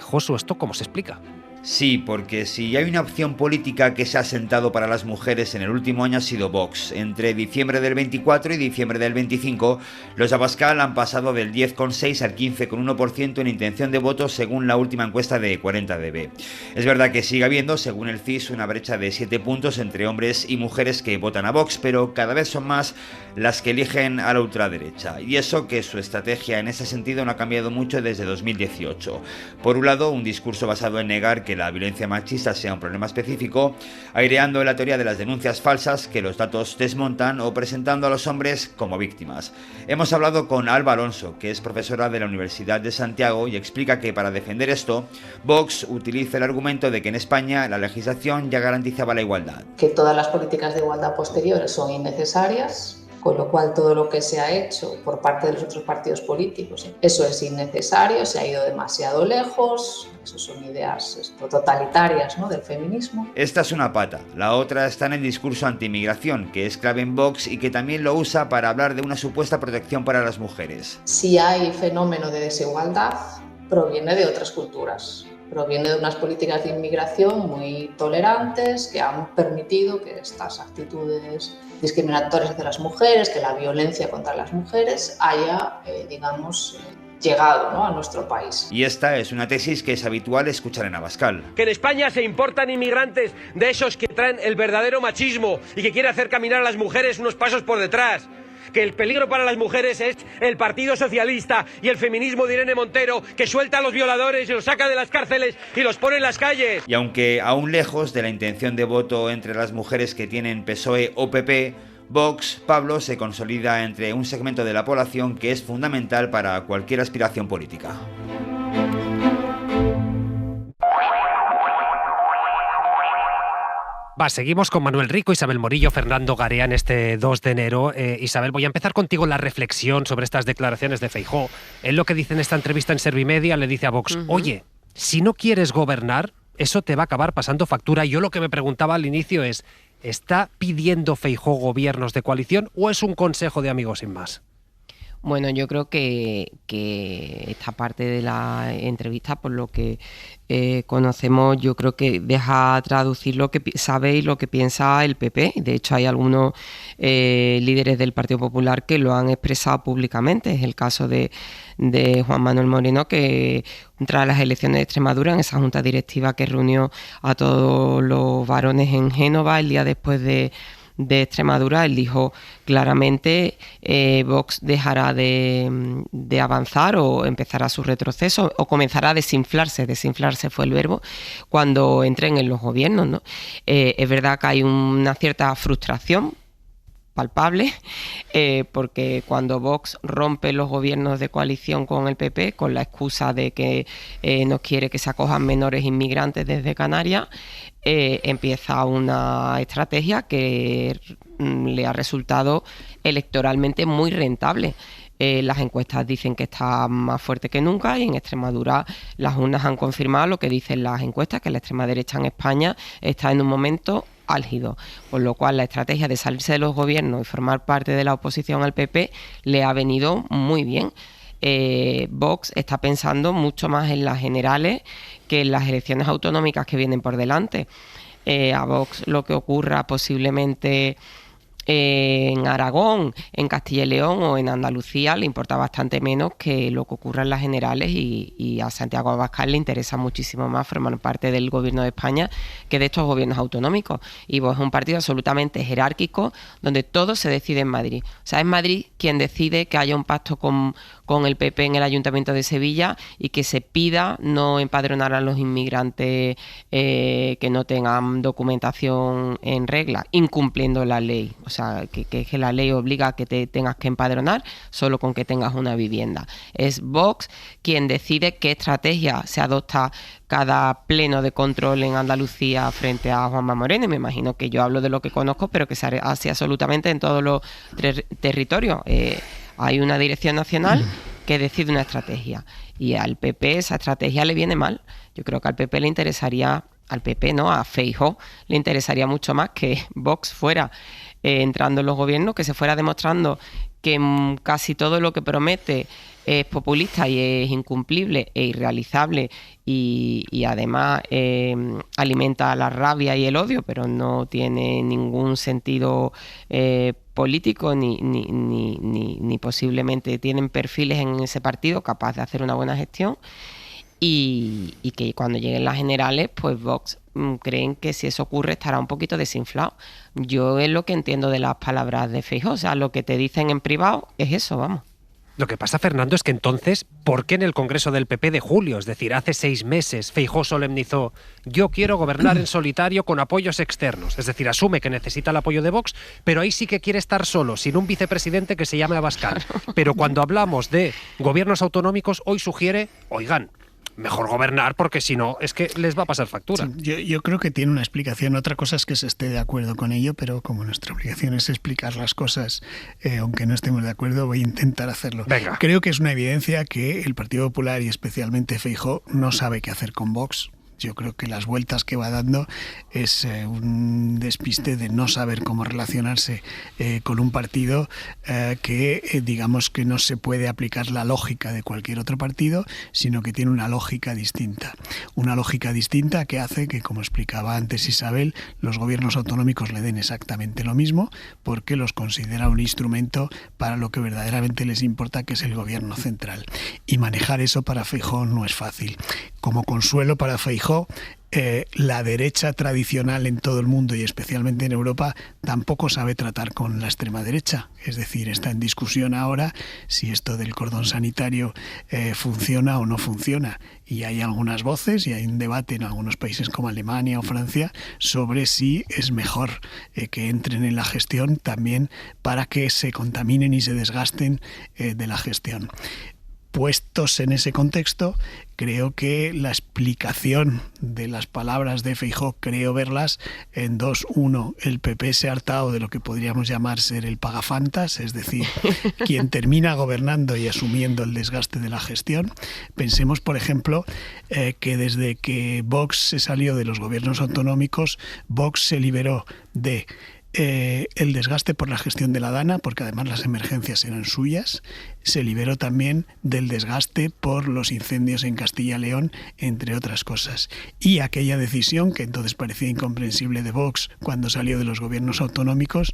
S2: Josu, ¿esto cómo se explica?
S10: Sí, porque si hay una opción política que se ha sentado para las mujeres en el último año ha sido Vox. Entre diciembre del 24 y diciembre del 25, los Abascal han pasado del 10,6 al 15,1% en intención de voto según la última encuesta de 40DB. Es verdad que sigue habiendo, según el CIS, una brecha de 7 puntos entre hombres y mujeres que votan a Vox, pero cada vez son más las que eligen a la ultraderecha. Y eso que su estrategia en ese sentido no ha cambiado mucho desde 2018. Por un lado, un discurso basado en negar que la violencia machista sea un problema específico, aireando la teoría de las denuncias falsas que los datos desmontan o presentando a los hombres como víctimas. Hemos hablado con Alba Alonso, que es profesora de la Universidad de Santiago, y explica que para defender esto, Vox utiliza el argumento de que en España la legislación ya garantizaba la igualdad.
S13: Que todas las políticas de igualdad posteriores son innecesarias, con lo cual todo lo que se ha hecho por parte de los otros partidos políticos, eso es innecesario, se ha ido demasiado lejos, eso son ideas totalitarias, ¿no?, del feminismo.
S10: Esta es una pata, la otra está en el discurso anti-inmigración, que es clave en Vox y que también lo usa para hablar de una supuesta protección para las mujeres.
S13: Si hay fenómeno de desigualdad, proviene de otras culturas. Proviene de unas políticas de inmigración muy tolerantes que han permitido que estas actitudes discriminatorias hacia las mujeres, que la violencia contra las mujeres haya, llegado, ¿no?, a nuestro país.
S10: Y esta es una tesis que es habitual escuchar en Abascal.
S14: Que en España se importan inmigrantes de esos que traen el verdadero machismo y que quieren hacer caminar a las mujeres unos pasos por detrás. Que el peligro para las mujeres es el Partido Socialista y el feminismo de Irene Montero, que suelta a los violadores y los saca de las cárceles y los pone en las calles.
S10: Y aunque aún lejos de la intención de voto entre las mujeres que tienen PSOE o PP, Vox, Pablo, se consolida entre un segmento de la población que es fundamental para cualquier aspiración política.
S2: Seguimos con Manuel Rico, Isabel Morillo, Fernando Garea en este 2 de enero. Isabel, voy a empezar contigo la reflexión sobre estas declaraciones de Feijóo. Él lo que dice en esta entrevista en Servimedia le dice a Vox, oye, si no quieres gobernar, eso te va a acabar pasando factura. Yo lo que me preguntaba al inicio es, ¿está pidiendo Feijóo gobiernos de coalición o es un consejo de amigos sin más?
S5: Bueno, yo creo que esta parte de la entrevista, por lo que conocemos, yo creo que deja traducir lo que sabe y lo que piensa el PP. De hecho, hay algunos líderes del Partido Popular que lo han expresado públicamente. Es el caso de Juan Manuel Moreno, que tras las elecciones de Extremadura, en esa junta directiva que reunió a todos los varones en Génova el día después de Extremadura, él dijo claramente Vox dejará de avanzar o empezará su retroceso o comenzará a desinflarse fue el verbo, cuando entren en los gobiernos, ¿no? Es verdad que hay una cierta frustración palpable, porque cuando Vox rompe los gobiernos de coalición con el PP con la excusa de que no quiere que se acojan menores inmigrantes desde Canarias, empieza una estrategia que le ha resultado electoralmente muy rentable. Las encuestas dicen que está más fuerte que nunca y en Extremadura las urnas han confirmado lo que dicen las encuestas, que la extrema derecha en España está en un momento álgido, por lo cual la estrategia de salirse de los gobiernos y formar parte de la oposición al PP le ha venido muy bien. Vox está pensando mucho más en las generales que en las elecciones autonómicas que vienen por delante. A Vox lo que ocurra posiblemente en Aragón, en Castilla y León o en Andalucía le importa bastante menos que lo que ocurra en las generales, y a Santiago Abascal le interesa muchísimo más formar parte del gobierno de España que de estos gobiernos autonómicos. Y Vox es un partido absolutamente jerárquico donde todo se decide en Madrid. O sea, es Madrid quien decide que haya un pacto con el PP en el Ayuntamiento de Sevilla y que se pida no empadronar a los inmigrantes que no tengan documentación en regla, incumpliendo la ley. O sea, que la ley obliga a que te tengas que empadronar solo con que tengas una vivienda. Es Vox quien decide qué estrategia se adopta cada pleno de control en Andalucía frente a Juanma Moreno. Y me imagino que yo hablo de lo que conozco, pero que se hace absolutamente en todos los territorios. Hay una dirección nacional que decide una estrategia, y al PP esa estrategia le viene mal. Yo creo que al PP le interesaría, a Feijóo le interesaría mucho más que Vox fuera entrando en los gobiernos, que se fuera demostrando que casi todo lo que promete es populista y es incumplible e irrealizable, y además alimenta la rabia y el odio, pero no tiene ningún sentido político ni posiblemente tienen perfiles en ese partido capaz de hacer una buena gestión, y que cuando lleguen las generales, pues Vox creen que si eso ocurre estará un poquito desinflado. Yo es lo que entiendo de las palabras de Feijóo, o sea, lo que te dicen en privado es eso, vamos.
S2: Lo que pasa, Fernando, es que entonces, ¿por qué en el Congreso del PP de julio, es decir, hace 6 meses, Feijóo solemnizó: yo quiero gobernar en solitario con apoyos externos? Es decir, asume que necesita el apoyo de Vox, pero ahí sí que quiere estar solo, sin un vicepresidente que se llame Abascal. Pero cuando hablamos de gobiernos autonómicos, hoy sugiere, oigan, mejor gobernar, porque si no, es que les va a pasar factura.
S6: Sí, yo creo que tiene una explicación. Otra cosa es que se esté de acuerdo con ello, pero como nuestra obligación es explicar las cosas, aunque no estemos de acuerdo, voy a intentar hacerlo.
S2: Venga.
S6: Creo que es una evidencia que el Partido Popular y especialmente Feijóo no sabe qué hacer con Vox. Yo creo que las vueltas que va dando es un despiste de no saber cómo relacionarse con un partido que digamos que no se puede aplicar la lógica de cualquier otro partido, sino que tiene una lógica distinta. Una lógica distinta que hace que, como explicaba antes Isabel, los gobiernos autonómicos le den exactamente lo mismo, porque los considera un instrumento para lo que verdaderamente les importa, que es el gobierno central. Y manejar eso para Feijóo no es fácil. Como consuelo para Feijóo, la derecha tradicional en todo el mundo y especialmente en Europa tampoco sabe tratar con la extrema derecha. Es decir, está en discusión ahora si esto del cordón sanitario funciona o no funciona. Y hay algunas voces y hay un debate en algunos países como Alemania o Francia sobre si es mejor que entren en la gestión también para que se contaminen y se desgasten de la gestión. Puestos en ese contexto, creo que la explicación de las palabras de Feijóo, creo verlas en dos. Uno, el PP se ha hartado de lo que podríamos llamar ser el pagafantas, es decir, quien termina gobernando y asumiendo el desgaste de la gestión. Pensemos, por ejemplo, que desde que Vox se salió de los gobiernos autonómicos, Vox se liberó de el desgaste por la gestión de la Dana, porque además las emergencias eran suyas. Se liberó también del desgaste por los incendios en Castilla y León, entre otras cosas. Y aquella decisión, que entonces parecía incomprensible, de Vox cuando salió de los gobiernos autonómicos,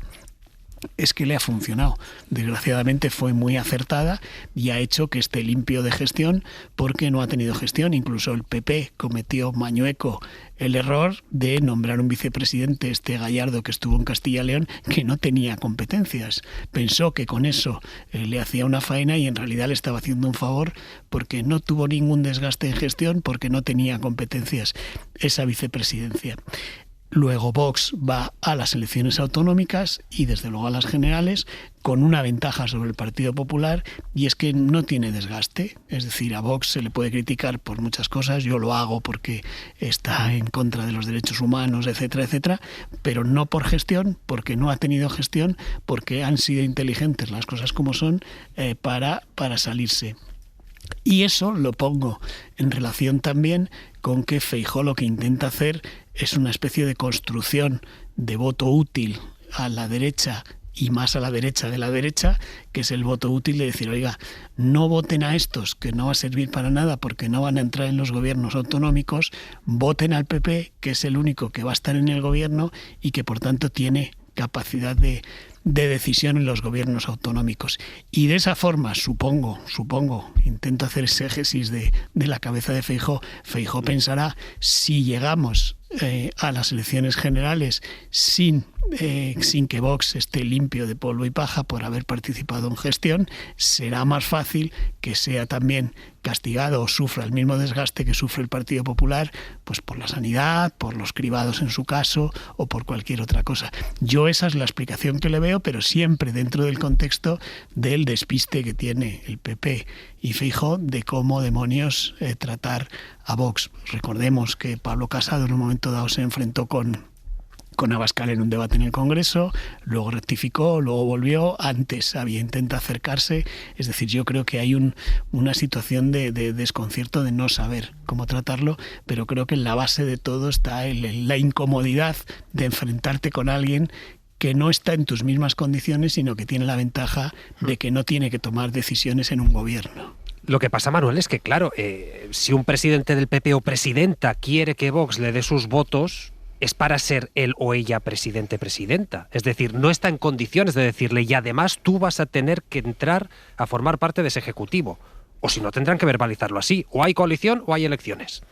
S6: es que le ha funcionado. Desgraciadamente fue muy acertada y ha hecho que esté limpio de gestión, porque no ha tenido gestión. Incluso el PP cometió mañueco el error de nombrar un vicepresidente, Gallardo, que estuvo en Castilla y León, que no tenía competencias. Pensó que con eso le hacía una faena y en realidad le estaba haciendo un favor, porque no tuvo ningún desgaste en gestión, porque no tenía competencias esa vicepresidencia. Luego Vox va a las elecciones autonómicas y desde luego a las generales con una ventaja sobre el Partido Popular, y es que no tiene desgaste. Es decir, a Vox se le puede criticar por muchas cosas, yo lo hago porque está en contra de los derechos humanos, etcétera, etcétera, pero no por gestión, porque no ha tenido gestión, porque han sido inteligentes, las cosas como son, para salirse. Y eso lo pongo en relación también con que Feijóo lo que intenta hacer es una especie de construcción de voto útil a la derecha y más a la derecha de la derecha, que es el voto útil de decir, oiga, no voten a estos, que no va a servir para nada porque no van a entrar en los gobiernos autonómicos, voten al PP, que es el único que va a estar en el gobierno y que por tanto tiene capacidad de decisión en los gobiernos autonómicos. Y de esa forma, supongo, intento hacer exégesis de la cabeza de Feijóo. Feijóo pensará, si llegamos a las elecciones generales sin que Vox esté limpio de polvo y paja por haber participado en gestión, será más fácil que sea también castigado o sufra el mismo desgaste que sufre el Partido Popular, pues por la sanidad, por los cribados en su caso o por cualquier otra cosa. Yo esa es la explicación que le veo, pero siempre dentro del contexto del despiste que tiene el PP y Feijóo de cómo demonios tratar a Vox. Recordemos que Pablo Casado en un momento dado se enfrentó con Abascal en un debate en el Congreso, luego rectificó, luego volvió, antes había intentado acercarse. Es decir, yo creo que hay una situación de desconcierto de no saber cómo tratarlo, pero creo que en la base de todo está la incomodidad de enfrentarte con alguien que no está en tus mismas condiciones, sino que tiene la ventaja de que no tiene que tomar decisiones en un gobierno.
S2: Lo que pasa, Manuel, es que, claro, si un presidente del PP o presidenta quiere que Vox le dé sus votos, es para ser él o ella presidente-presidenta. Es decir, no está en condiciones de decirle, y además tú vas a tener que entrar a formar parte de ese ejecutivo. O si no, tendrán que verbalizarlo así. O hay coalición o hay elecciones.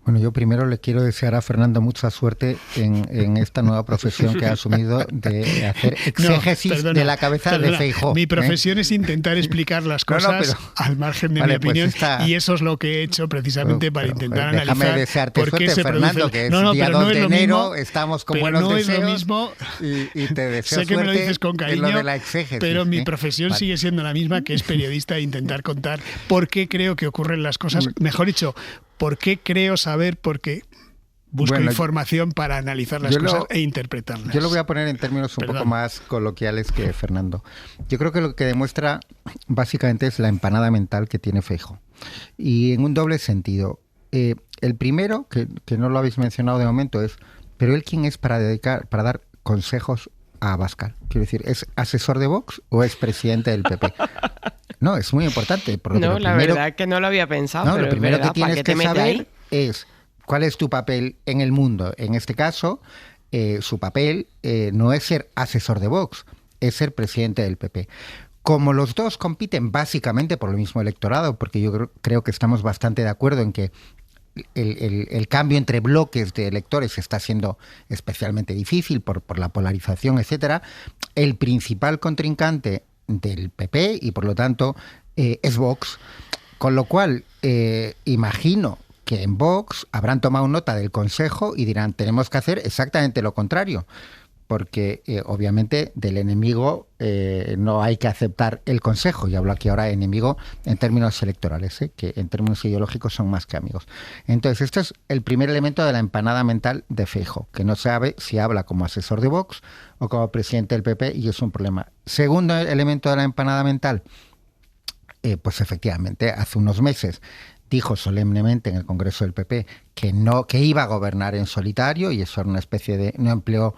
S4: Bueno, yo primero le quiero desear a Fernando mucha suerte en esta nueva profesión que ha asumido de hacer exégesis de la cabeza de Feijóo.
S6: Mi profesión es intentar explicar las cosas al margen de mi opinión, pues y eso es lo que he hecho precisamente para intentar analizar.
S4: Déjame desearte suerte, Fernando, que es día 2 de enero, estamos con buenos deseos.
S6: No es lo mismo,
S4: y te deseo
S6: sé que me lo dices con cariño,
S4: lo de la exégesis,
S6: pero mi profesión sigue siendo la misma, que es periodista, e intentar contar por qué creo que ocurren las cosas, mejor dicho, ¿por qué creo saber? Porque busco información para analizar las cosas e interpretarlas.
S4: Yo lo voy a poner en términos un poco más coloquiales que Fernando. Yo creo que lo que demuestra básicamente es la empanada mental que tiene Feijóo. Y en un doble sentido. El primero, que no lo habéis mencionado de momento, es, ¿pero él quién es para dar consejos a Abascal? Quiero decir, ¿es asesor de Vox o es presidente del PP? No, es muy importante.
S5: No, la verdad es que no lo había pensado.
S4: No,
S5: pero
S4: lo primero
S5: verdad,
S4: que tienes que saber
S5: ahí
S4: es cuál es tu papel en el mundo. En este caso, su papel no es ser asesor de Vox, es ser presidente del PP. Como los dos compiten básicamente por el mismo electorado, porque yo creo que estamos bastante de acuerdo en que el cambio entre bloques de electores está siendo especialmente difícil por la polarización, etcétera. El principal contrincante del PP y por lo tanto es Vox, con lo cual imagino que en Vox habrán tomado nota del Consejo y dirán, tenemos que hacer exactamente lo contrario, porque obviamente del enemigo no hay que aceptar el Consejo, y hablo aquí ahora de enemigo en términos electorales, que en términos ideológicos son más que amigos. Entonces, este es el primer elemento de la empanada mental de Feijóo, que no sabe si habla como asesor de Vox o como presidente del PP, y es un problema. Segundo elemento de la empanada mental, pues efectivamente, hace unos meses dijo solemnemente en el Congreso del PP que iba a gobernar en solitario, y eso era una especie de, no empleó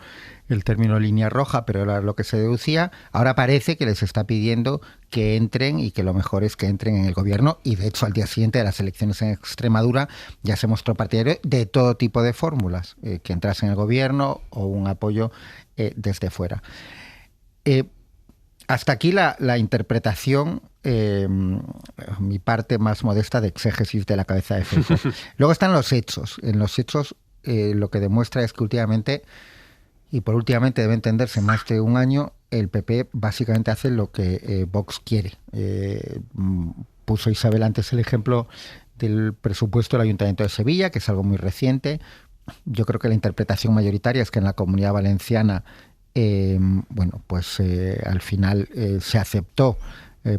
S4: el término línea roja, pero era lo que se deducía. Ahora parece que les está pidiendo que entren, y que lo mejor es que entren en el gobierno, y de hecho al día siguiente de las elecciones en Extremadura ya se mostró partidario de todo tipo de fórmulas, que entrase en el gobierno o un apoyo desde fuera. Hasta aquí la interpretación, mi parte más modesta de exégesis de la cabeza de Feijóo. Luego están los hechos. En los hechos lo que demuestra es que últimamente, y por últimamente debe entenderse más de un año, el PP básicamente hace lo que Vox quiere. Puso Isabel antes el ejemplo del presupuesto del Ayuntamiento de Sevilla, que es algo muy reciente. Yo creo que la interpretación mayoritaria es que en la Comunidad Valenciana al final se aceptó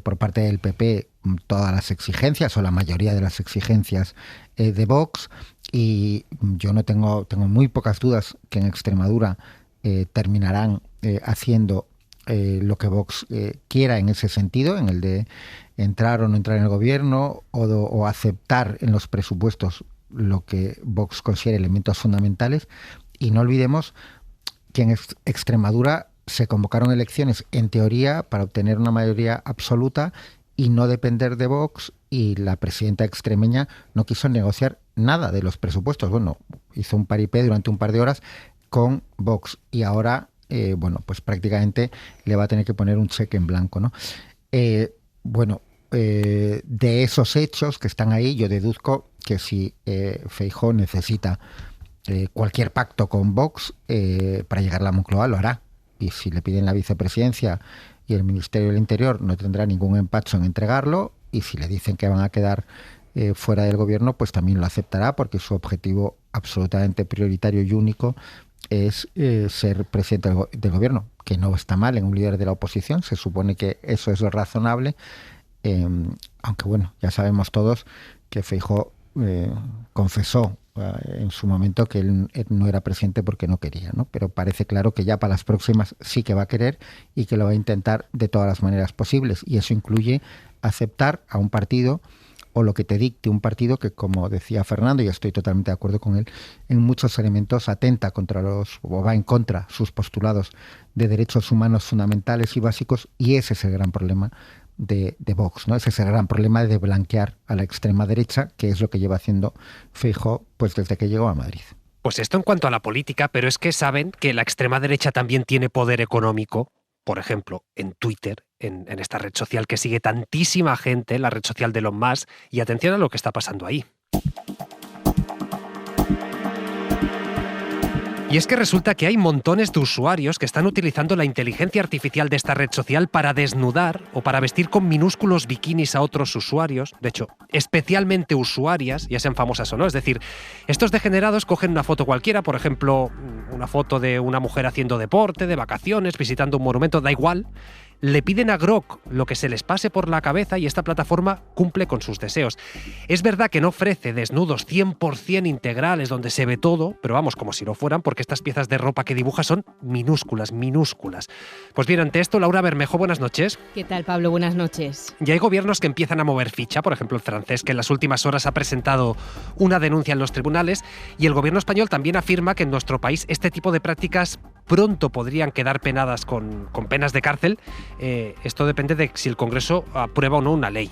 S4: por parte del PP todas las exigencias, o la mayoría de las exigencias de Vox, y yo no tengo muy pocas dudas que en Extremadura terminarán haciendo lo que Vox quiera en ese sentido, en el de entrar o no entrar en el gobierno, o aceptar en los presupuestos lo que Vox considera elementos fundamentales. Y no olvidemos que en Extremadura se convocaron elecciones en teoría para obtener una mayoría absoluta y no depender de Vox, y la presidenta extremeña no quiso negociar nada de los presupuestos. Bueno, hizo un paripé durante un par de horas con Vox y ahora, pues prácticamente le va a tener que poner un cheque en blanco, ¿no? De esos hechos que están ahí, yo deduzco que si Feijóo necesita cualquier pacto con Vox para llegar a la Moncloa, lo hará. Y si le piden la vicepresidencia y el Ministerio del Interior, no tendrá ningún empacho en entregarlo, y si le dicen que van a quedar fuera del gobierno, pues también lo aceptará, porque su objetivo absolutamente prioritario y único es ser presidente del gobierno, que no está mal en un líder de la oposición, se supone que eso es lo razonable, aunque bueno, ya sabemos todos que Feijóo confesó en su momento que él no era presidente porque no quería, ¿no? Pero parece claro que ya para las próximas sí que va a querer y que lo va a intentar de todas las maneras posibles, y eso incluye aceptar a un partido o lo que te dicte un partido que, como decía Fernando, y estoy totalmente de acuerdo con él, en muchos elementos atenta contra o va en contra sus postulados de derechos humanos fundamentales y básicos, y ese es el gran problema de Vox, ¿no? Ese es el gran problema de blanquear a la extrema derecha, que es lo que lleva haciendo Feijóo pues desde que llegó a Madrid.
S2: Pues esto en cuanto a la política, pero es que saben que la extrema derecha también tiene poder económico, por ejemplo, en Twitter, en esta red social que sigue tantísima gente, la red social de Elon Musk, y atención a lo que está pasando ahí. Y es que resulta que hay montones de usuarios que están utilizando la inteligencia artificial de esta red social para desnudar o para vestir con minúsculos bikinis a otros usuarios, de hecho, especialmente usuarias, ya sean famosas o no. Es decir, estos degenerados cogen una foto cualquiera, por ejemplo, una foto de una mujer haciendo deporte, de vacaciones, visitando un monumento, da igual, le piden a Grok lo que se les pase por la cabeza y esta plataforma cumple con sus deseos. Es verdad que no ofrece desnudos 100% integrales donde se ve todo, pero vamos, como si lo fueran, porque estas piezas de ropa que dibuja son minúsculas, minúsculas. Pues bien, ante esto, Laura Bermejo, buenas noches.
S15: ¿Qué tal, Pablo? Buenas noches.
S2: Y hay gobiernos que empiezan a mover ficha, por ejemplo el francés, que en las últimas horas ha presentado una denuncia en los tribunales, y el gobierno español también afirma que en nuestro país este tipo de prácticas pronto podrían quedar penadas con penas de cárcel. Esto depende de si el Congreso aprueba o no una ley.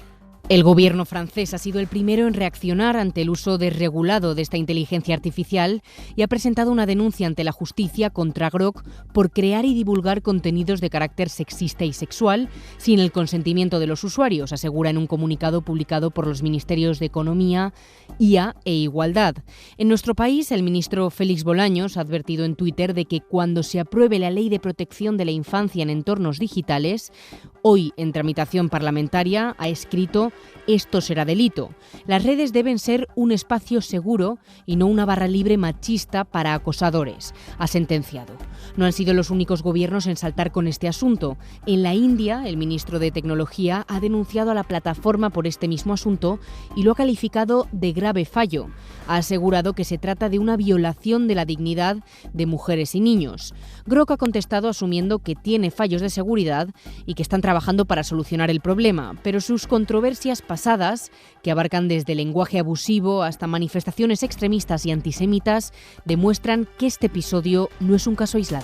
S15: El gobierno francés ha sido el primero en reaccionar ante el uso desregulado de esta inteligencia artificial y ha presentado una denuncia ante la justicia contra Grok por crear y divulgar contenidos de carácter sexista y sexual sin el consentimiento de los usuarios, asegura en un comunicado publicado por los ministerios de Economía, IA e Igualdad. En nuestro país, el ministro Félix Bolaños ha advertido en Twitter de que cuando se apruebe la Ley de Protección de la Infancia en entornos digitales, hoy en tramitación parlamentaria, ha escrito: esto será delito. Las redes deben ser un espacio seguro y no una barra libre machista para acosadores, ha sentenciado. No han sido los únicos gobiernos en saltar con este asunto. En la India, el ministro de Tecnología ha denunciado a la plataforma por este mismo asunto y lo ha calificado de grave fallo. Ha asegurado que se trata de una violación de la dignidad de mujeres y niños. Grok ha contestado asumiendo que tiene fallos de seguridad y que están trabajando para solucionar el problema, pero sus controversias pasadas, que abarcan desde lenguaje abusivo hasta manifestaciones extremistas y antisemitas, demuestran que este episodio no es un caso aislado.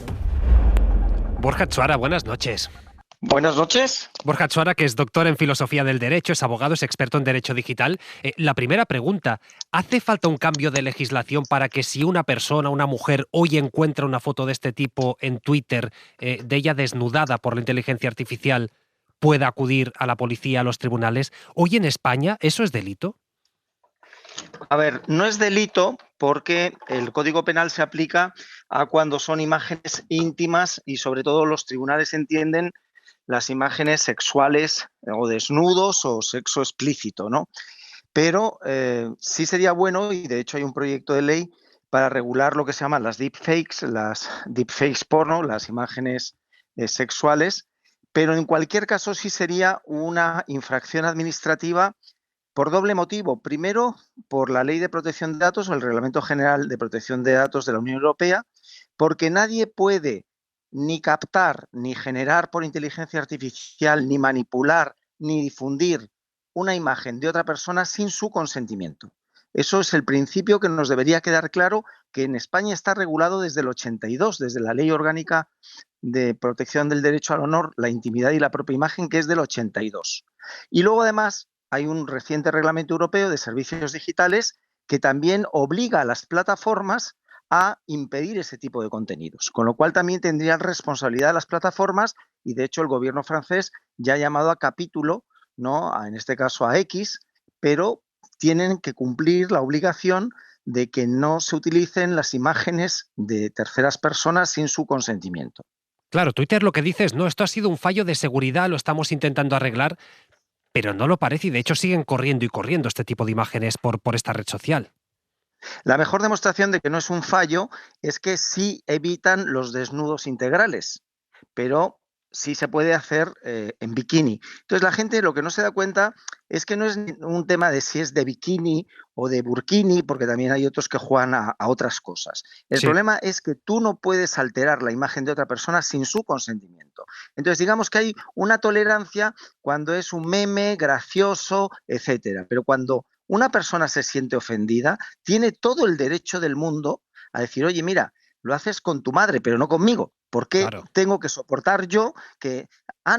S2: Borja Tsuara, buenas noches.
S16: Buenas noches.
S2: Borja Tsuara, que es doctor en Filosofía del Derecho, es abogado, es experto en Derecho Digital. La primera pregunta, ¿hace falta un cambio de legislación para que si una persona, una mujer, hoy encuentra una foto de este tipo en Twitter, de ella desnudada por la inteligencia artificial, pueda acudir a la policía, a los tribunales? ¿Hoy en España eso es delito?
S16: A ver, no es delito porque el Código Penal se aplica a cuando son imágenes íntimas y sobre todo los tribunales entienden las imágenes sexuales o desnudos o sexo explícito, ¿no? Pero sí sería bueno, y de hecho hay un proyecto de ley para regular lo que se llaman las deepfakes porno, las imágenes sexuales, pero en cualquier caso sí sería una infracción administrativa por doble motivo. Primero, por la Ley de Protección de Datos o el Reglamento General de Protección de Datos de la Unión Europea, porque nadie puede ni captar, ni generar por inteligencia artificial, ni manipular, ni difundir una imagen de otra persona sin su consentimiento. Eso es el principio que nos debería quedar claro, que en España está regulado desde el 82, desde la Ley Orgánica de Protección del Derecho al Honor, la Intimidad y la Propia Imagen, que es del 82. Y luego, además, hay un reciente reglamento europeo de servicios digitales que también obliga a las plataformas a impedir ese tipo de contenidos, con lo cual también tendrían responsabilidad las plataformas y, de hecho, el gobierno francés ya ha llamado a capítulo, ¿no?, en este caso a X, pero tienen que cumplir la obligación de que no se utilicen las imágenes de terceras personas sin su consentimiento.
S2: Claro, Twitter lo que dice es, no, esto ha sido un fallo de seguridad, lo estamos intentando arreglar, pero no lo parece y de hecho siguen corriendo y corriendo este tipo de imágenes por esta red social.
S16: La mejor demostración de que no es un fallo es que sí evitan los desnudos integrales, pero sí se puede hacer en bikini. Entonces la gente lo que no se da cuenta es que no es un tema de si es de bikini o de burkini, porque también hay otros que juegan a otras cosas. El problema es que tú no puedes alterar la imagen de otra persona sin su consentimiento. Entonces digamos que hay una tolerancia cuando es un meme gracioso, etcétera, pero cuando una persona se siente ofendida, tiene todo el derecho del mundo a decir, oye, mira, lo haces con tu madre, pero no conmigo. ¿Por qué tengo que soportar yo que,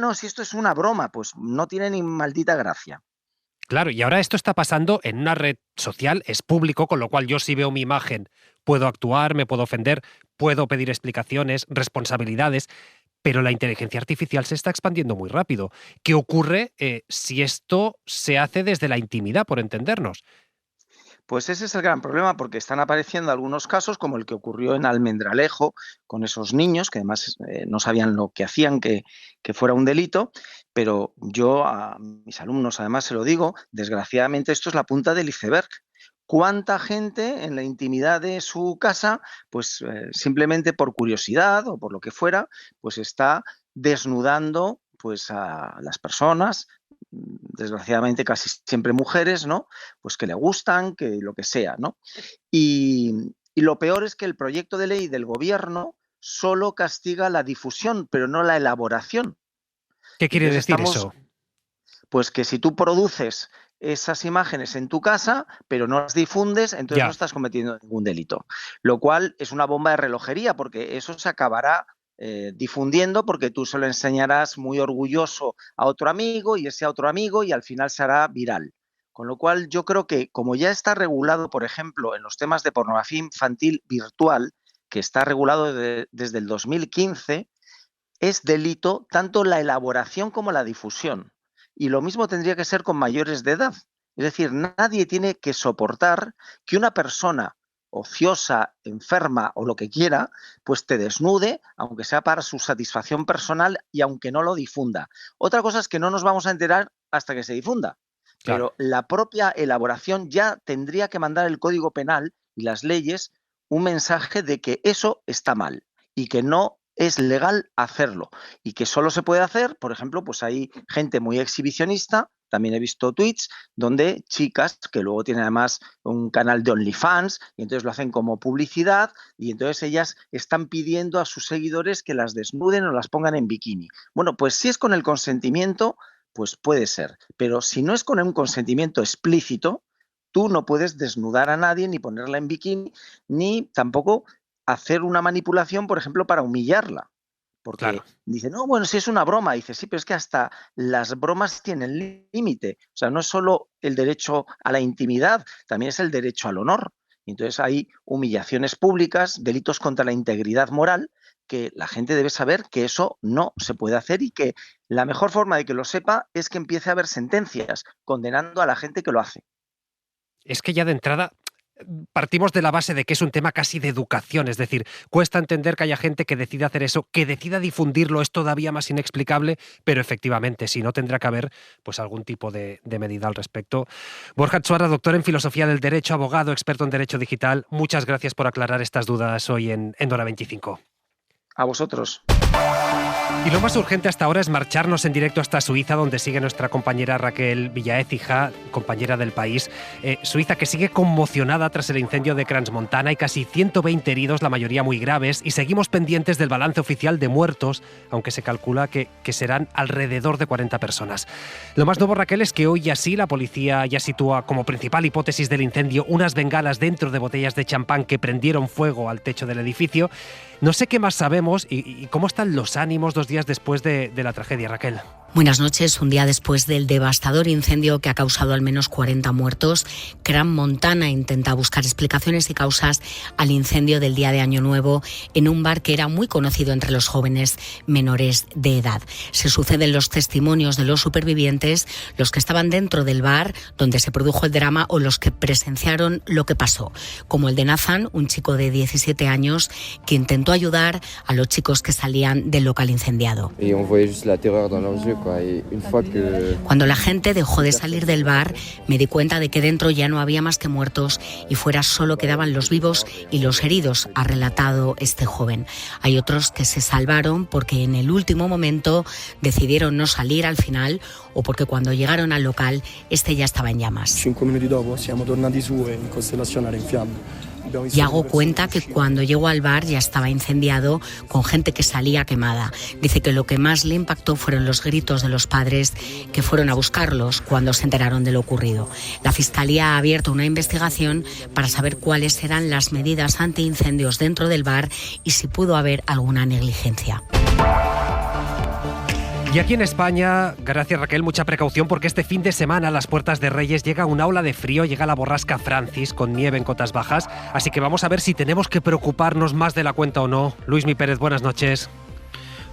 S16: no, si esto es una broma? Pues no tiene ni maldita gracia.
S2: Claro, y ahora esto está pasando en una red social, es público, con lo cual yo si veo mi imagen puedo actuar, me puedo ofender, puedo pedir explicaciones, responsabilidades, pero la inteligencia artificial se está expandiendo muy rápido. ¿Qué ocurre si esto se hace desde la intimidad, por entendernos?
S16: Pues ese es el gran problema, porque están apareciendo algunos casos como el que ocurrió en Almendralejo con esos niños que además no sabían lo que hacían, que fuera un delito, pero yo a mis alumnos además se lo digo, desgraciadamente esto es la punta del iceberg. ¿Cuánta gente en la intimidad de su casa, pues simplemente por curiosidad o por lo que fuera, pues está desnudando pues a las personas, desgraciadamente casi siempre mujeres, ¿no?, pues que le gustan, que lo que sea, ¿no? Y lo peor es que el proyecto de ley del gobierno solo castiga la difusión, pero no la elaboración.
S2: ¿Qué quiere decir eso?
S16: Pues que si tú produces esas imágenes en tu casa, pero no las difundes, entonces no estás cometiendo ningún delito. Lo cual es una bomba de relojería, porque eso se acabará difundiendo porque tú se lo enseñarás muy orgulloso a otro amigo y ese otro amigo y al final se hará viral. Con lo cual yo creo que como ya está regulado, por ejemplo, en los temas de pornografía infantil virtual, que está regulado desde el 2015, es delito tanto la elaboración como la difusión. Y lo mismo tendría que ser con mayores de edad. Es decir, nadie tiene que soportar que una persona ociosa, enferma o lo que quiera, pues te desnude, aunque sea para su satisfacción personal y aunque no lo difunda. Otra cosa es que no nos vamos a enterar hasta que se difunda, pero la propia elaboración ya tendría que mandar el Código Penal y las leyes un mensaje de que eso está mal y que no es legal hacerlo y que solo se puede hacer, por ejemplo, pues hay gente muy exhibicionista. También he visto tweets donde chicas que luego tienen además un canal de OnlyFans y entonces lo hacen como publicidad y entonces ellas están pidiendo a sus seguidores que las desnuden o las pongan en bikini. Bueno, pues si es con el consentimiento, pues puede ser, pero si no es con un consentimiento explícito, tú no puedes desnudar a nadie ni ponerla en bikini ni tampoco hacer una manipulación, por ejemplo, para humillarla. Porque dice, no, bueno, si es una broma. Dice, sí, pero es que hasta las bromas tienen límite. O sea, no es solo el derecho a la intimidad, también es el derecho al honor. Y entonces hay humillaciones públicas, delitos contra la integridad moral, que la gente debe saber que eso no se puede hacer y que la mejor forma de que lo sepa es que empiece a haber sentencias condenando a la gente que lo hace.
S2: Es que ya de entrada partimos de la base de que es un tema casi de educación, es decir, cuesta entender que haya gente que decida hacer eso, que decida difundirlo, es todavía más inexplicable, pero efectivamente, si no, tendrá que haber pues algún tipo de medida al respecto. Borja Atxuarra, doctor en Filosofía del Derecho, abogado, experto en Derecho Digital, muchas gracias por aclarar estas dudas hoy en Hora 25.
S16: A vosotros.
S2: Y lo más urgente hasta ahora es marcharnos en directo hasta Suiza, donde sigue nuestra compañera Raquel Villaécija, compañera del País. Suiza, que sigue conmocionada tras el incendio de Crans-Montana. Hay casi 120 heridos, la mayoría muy graves, y seguimos pendientes del balance oficial de muertos, aunque se calcula que serán alrededor de 40 personas. Lo más nuevo, Raquel, es que hoy ya sí la policía ya sitúa como principal hipótesis del incendio unas bengalas dentro de botellas de champán que prendieron fuego al techo del edificio. No sé qué más sabemos y cómo están los ánimos 2 días después de la tragedia, Raquel.
S17: Buenas noches. Un día después del devastador incendio que ha causado al menos 40 muertos, Crans-Montana intenta buscar explicaciones y causas al incendio del día de Año Nuevo en un bar que era muy conocido entre los jóvenes menores de edad. Se suceden los testimonios de los supervivientes, los que estaban dentro del bar donde se produjo el drama o los que presenciaron lo que pasó, como el de Nathan, un chico de 17 años que intentó ayudar a los chicos que salían del local incendiado. Cuando la gente dejó de salir del bar, me di cuenta de que dentro ya no había más que muertos y fuera solo quedaban los vivos y los heridos, ha relatado este joven. Hay otros que se salvaron porque en el último momento decidieron no salir al final o porque cuando llegaron al local, este ya estaba en llamas.
S18: 5 minuti dopo siamo tornati su e in Costellazione era in fiamme.
S17: Yago cuenta que cuando llegó al bar ya estaba incendiado con gente que salía quemada. Dice que lo que más le impactó fueron los gritos de los padres que fueron a buscarlos cuando se enteraron de lo ocurrido. La Fiscalía ha abierto una investigación para saber cuáles eran las medidas antiincendios dentro del bar y si pudo haber alguna negligencia.
S2: Y aquí en España, gracias Raquel, mucha precaución porque este fin de semana a las puertas de Reyes llega una ola de frío, llega la borrasca Francis con nieve en cotas bajas, así que vamos a ver si tenemos que preocuparnos más de la cuenta o no. Luismi Pérez, buenas noches.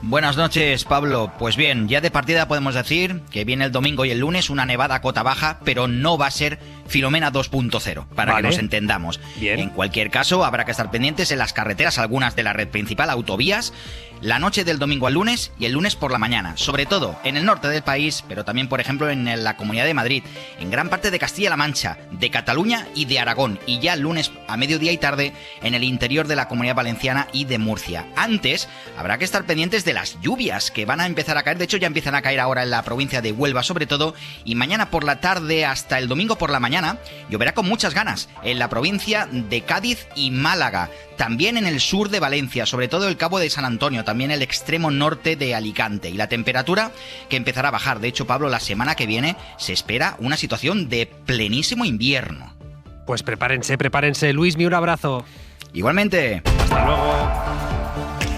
S19: Buenas noches, Pablo. Pues bien, ya de partida podemos decir que viene el domingo y el lunes una nevada a cota baja, pero no va a ser Filomena 2.0, para que nos entendamos. Bien. En cualquier caso, habrá que estar pendientes en las carreteras, algunas de la red principal, autovías, la noche del domingo al lunes y el lunes por la mañana, sobre todo en el norte del país, pero también, por ejemplo, en la Comunidad de Madrid, en gran parte de Castilla-La Mancha, de Cataluña y de Aragón, y ya el lunes a mediodía y tarde en el interior de la Comunidad Valenciana y de Murcia. Antes, habrá que estar pendientes de las lluvias que van a empezar a caer, de hecho ya empiezan a caer ahora en la provincia de Huelva sobre todo, y mañana por la tarde hasta el domingo por la mañana lloverá con muchas ganas en la provincia de Cádiz y Málaga, también en el sur de Valencia, sobre todo el Cabo de San Antonio, también el extremo norte de Alicante, y la temperatura que empezará a bajar. De hecho, Pablo, la semana que viene se espera una situación de plenísimo invierno.
S2: Pues prepárense. Luismi, un abrazo.
S19: Igualmente.
S2: Hasta luego.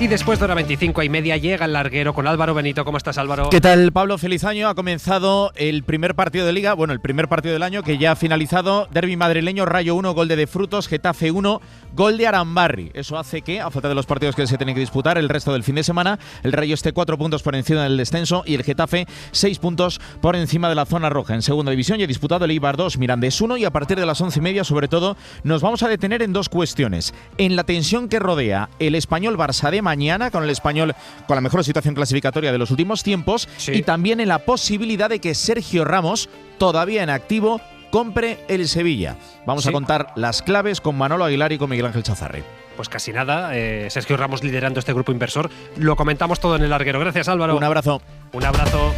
S2: Y después de hora 25:30 llega el larguero con Álvaro Benito. ¿Cómo estás, Álvaro?
S20: ¿Qué tal, Pablo? Feliz año. Ha comenzado el primer partido de Liga, bueno, el primer partido del año que ya ha finalizado. Derbi madrileño, Rayo 1, gol de Frutos, Getafe 1, gol de Arambarri. Eso hace que, a falta de los partidos que se tienen que disputar el resto del fin de semana, el Rayo esté 4 puntos por encima del descenso y el Getafe 6 puntos por encima de la zona roja. En segunda división ya ha disputado el Eibar 2, Mirandés 1, y a partir de las 11:30, sobre todo, nos vamos a detener en dos cuestiones. En la tensión que rodea el Español-Barça de mañana, con el Español con la mejor situación clasificatoria de los últimos tiempos, sí, y también en la posibilidad de que Sergio Ramos, todavía en activo, compre el Sevilla. Vamos a contar las claves con Manolo Aguilar y con Miguel Ángel Chazarri.
S2: Pues casi nada, Sergio Ramos liderando este grupo inversor. Lo comentamos todo en el larguero. Gracias, Álvaro.
S20: Un abrazo.
S2: Un abrazo.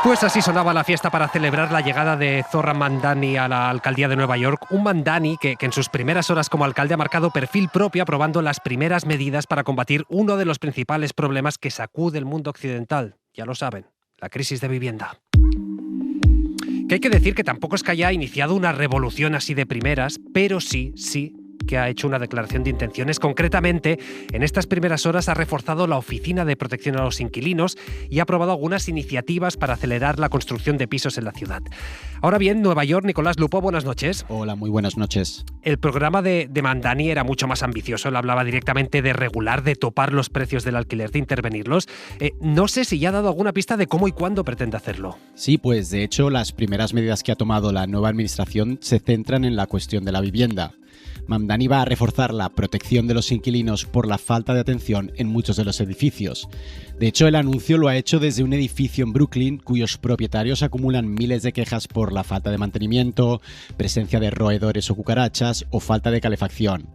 S2: Pues así sonaba la fiesta para celebrar la llegada de Zohran Mamdani a la alcaldía de Nueva York. Un Mamdani que en sus primeras horas como alcalde ha marcado perfil propio, aprobando las primeras medidas para combatir uno de los principales problemas que sacude el mundo occidental. Ya lo saben, la crisis de vivienda. Que hay que decir que tampoco es que haya iniciado una revolución así de primeras, pero sí que ha hecho una declaración de intenciones. Concretamente, en estas primeras horas ha reforzado la Oficina de Protección a los Inquilinos y ha aprobado algunas iniciativas para acelerar la construcción de pisos en la ciudad. Ahora bien, Nueva York, Nicolás Lupo, buenas noches.
S21: Hola, muy buenas noches.
S2: El programa de Mamdani era mucho más ambicioso. Él hablaba directamente de regular, de topar los precios del alquiler, de intervenirlos. No sé si ya ha dado alguna pista de cómo y cuándo pretende hacerlo.
S21: Sí, pues de hecho las primeras medidas que ha tomado la nueva administración se centran en la cuestión de la vivienda. Mamdani va a reforzar la protección de los inquilinos por la falta de atención en muchos de los edificios. De hecho, el anuncio lo ha hecho desde un edificio en Brooklyn cuyos propietarios acumulan miles de quejas por la falta de mantenimiento, presencia de roedores o cucarachas o falta de calefacción.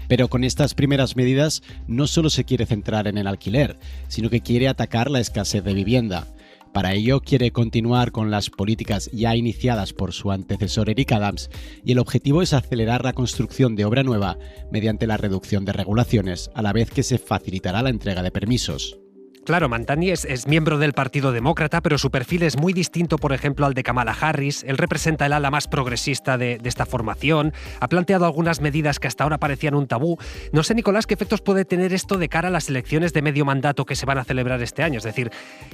S21: Pero con estas primeras medidas no solo se quiere centrar en el alquiler, sino que quiere atacar la escasez de vivienda. Para ello quiere continuar con las políticas ya iniciadas por su antecesor Eric Adams y el objetivo es acelerar la construcción de obra nueva mediante la reducción de regulaciones, a la vez que se facilitará la entrega de permisos.
S2: Claro, Mamdani es miembro del Partido Demócrata, pero su perfil es muy distinto, por ejemplo, al de Kamala Harris. Él representa el ala más progresista de esta formación. Ha planteado algunas medidas que hasta ahora parecían un tabú. No sé, Nicolás, qué efectos puede tener esto de cara a las elecciones de medio mandato que se van a celebrar este año. Es decir,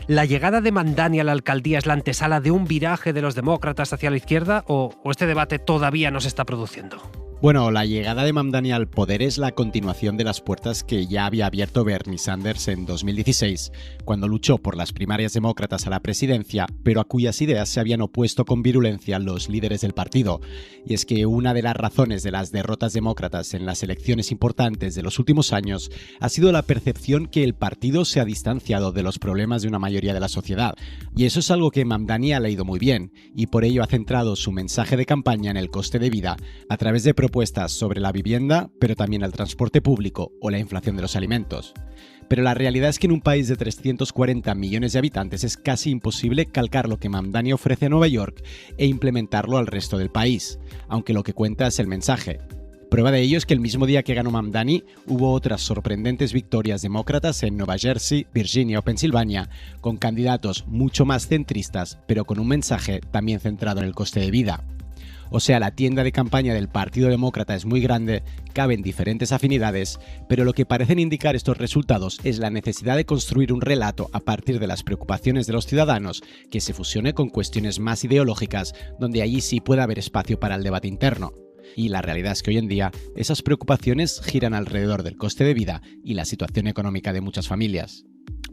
S2: ¿la llegada de Mamdani a la alcaldía es la antesala de un viraje de los demócratas hacia la izquierda o este debate todavía no se está produciendo?
S21: Bueno, la llegada de Mamdani al poder es la continuación de las puertas que ya había abierto Bernie Sanders en 2016, cuando luchó por las primarias demócratas a la presidencia, pero a cuyas ideas se habían opuesto con virulencia los líderes del partido. Y es que una de las razones de las derrotas demócratas en las elecciones importantes de los últimos años ha sido la percepción que el partido se ha distanciado de los problemas de una mayoría de la sociedad. Y eso es algo que Mamdani ha leído muy bien, y por ello ha centrado su mensaje de campaña en el coste de vida a través de propuestas sobre la vivienda, pero también el transporte público o la inflación de los alimentos. Pero la realidad es que en un país de 340 millones de habitantes es casi imposible calcar lo que Mamdani ofrece a Nueva York e implementarlo al resto del país, aunque lo que cuenta es el mensaje. Prueba de ello es que el mismo día que ganó Mamdani hubo otras sorprendentes victorias demócratas en Nueva Jersey, Virginia o Pensilvania, con candidatos mucho más centristas, pero con un mensaje también centrado en el coste de vida. O sea, la tienda de campaña del Partido Demócrata es muy grande, caben diferentes afinidades, pero lo que parecen indicar estos resultados es la necesidad de construir un relato a partir de las preocupaciones de los ciudadanos que se fusione con cuestiones más ideológicas, donde allí sí puede haber espacio para el debate interno. Y la realidad es que hoy en día esas preocupaciones giran alrededor del coste de vida y la situación económica de muchas familias.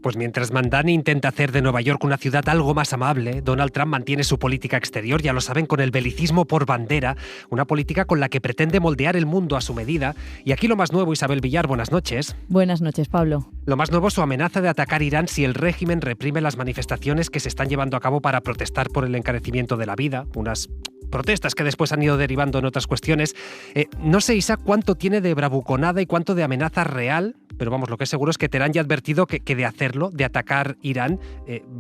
S2: Pues mientras Mamdani intenta hacer de Nueva York una ciudad algo más amable, Donald Trump mantiene su política exterior, ya lo saben, con el belicismo por bandera, una política con la que pretende moldear el mundo a su medida. Y aquí lo más nuevo, Isabel Villar, buenas noches.
S1: Buenas noches, Pablo.
S2: Lo más nuevo es su amenaza de atacar Irán si el régimen reprime las manifestaciones que se están llevando a cabo para protestar por el encarecimiento de la vida, unas protestas que después han ido derivando en otras cuestiones. No sé, Isa, cuánto tiene de bravuconada y cuánto de amenaza real, pero vamos, lo que es seguro es que Teherán ya ha advertido que de hacerlo, de atacar Irán,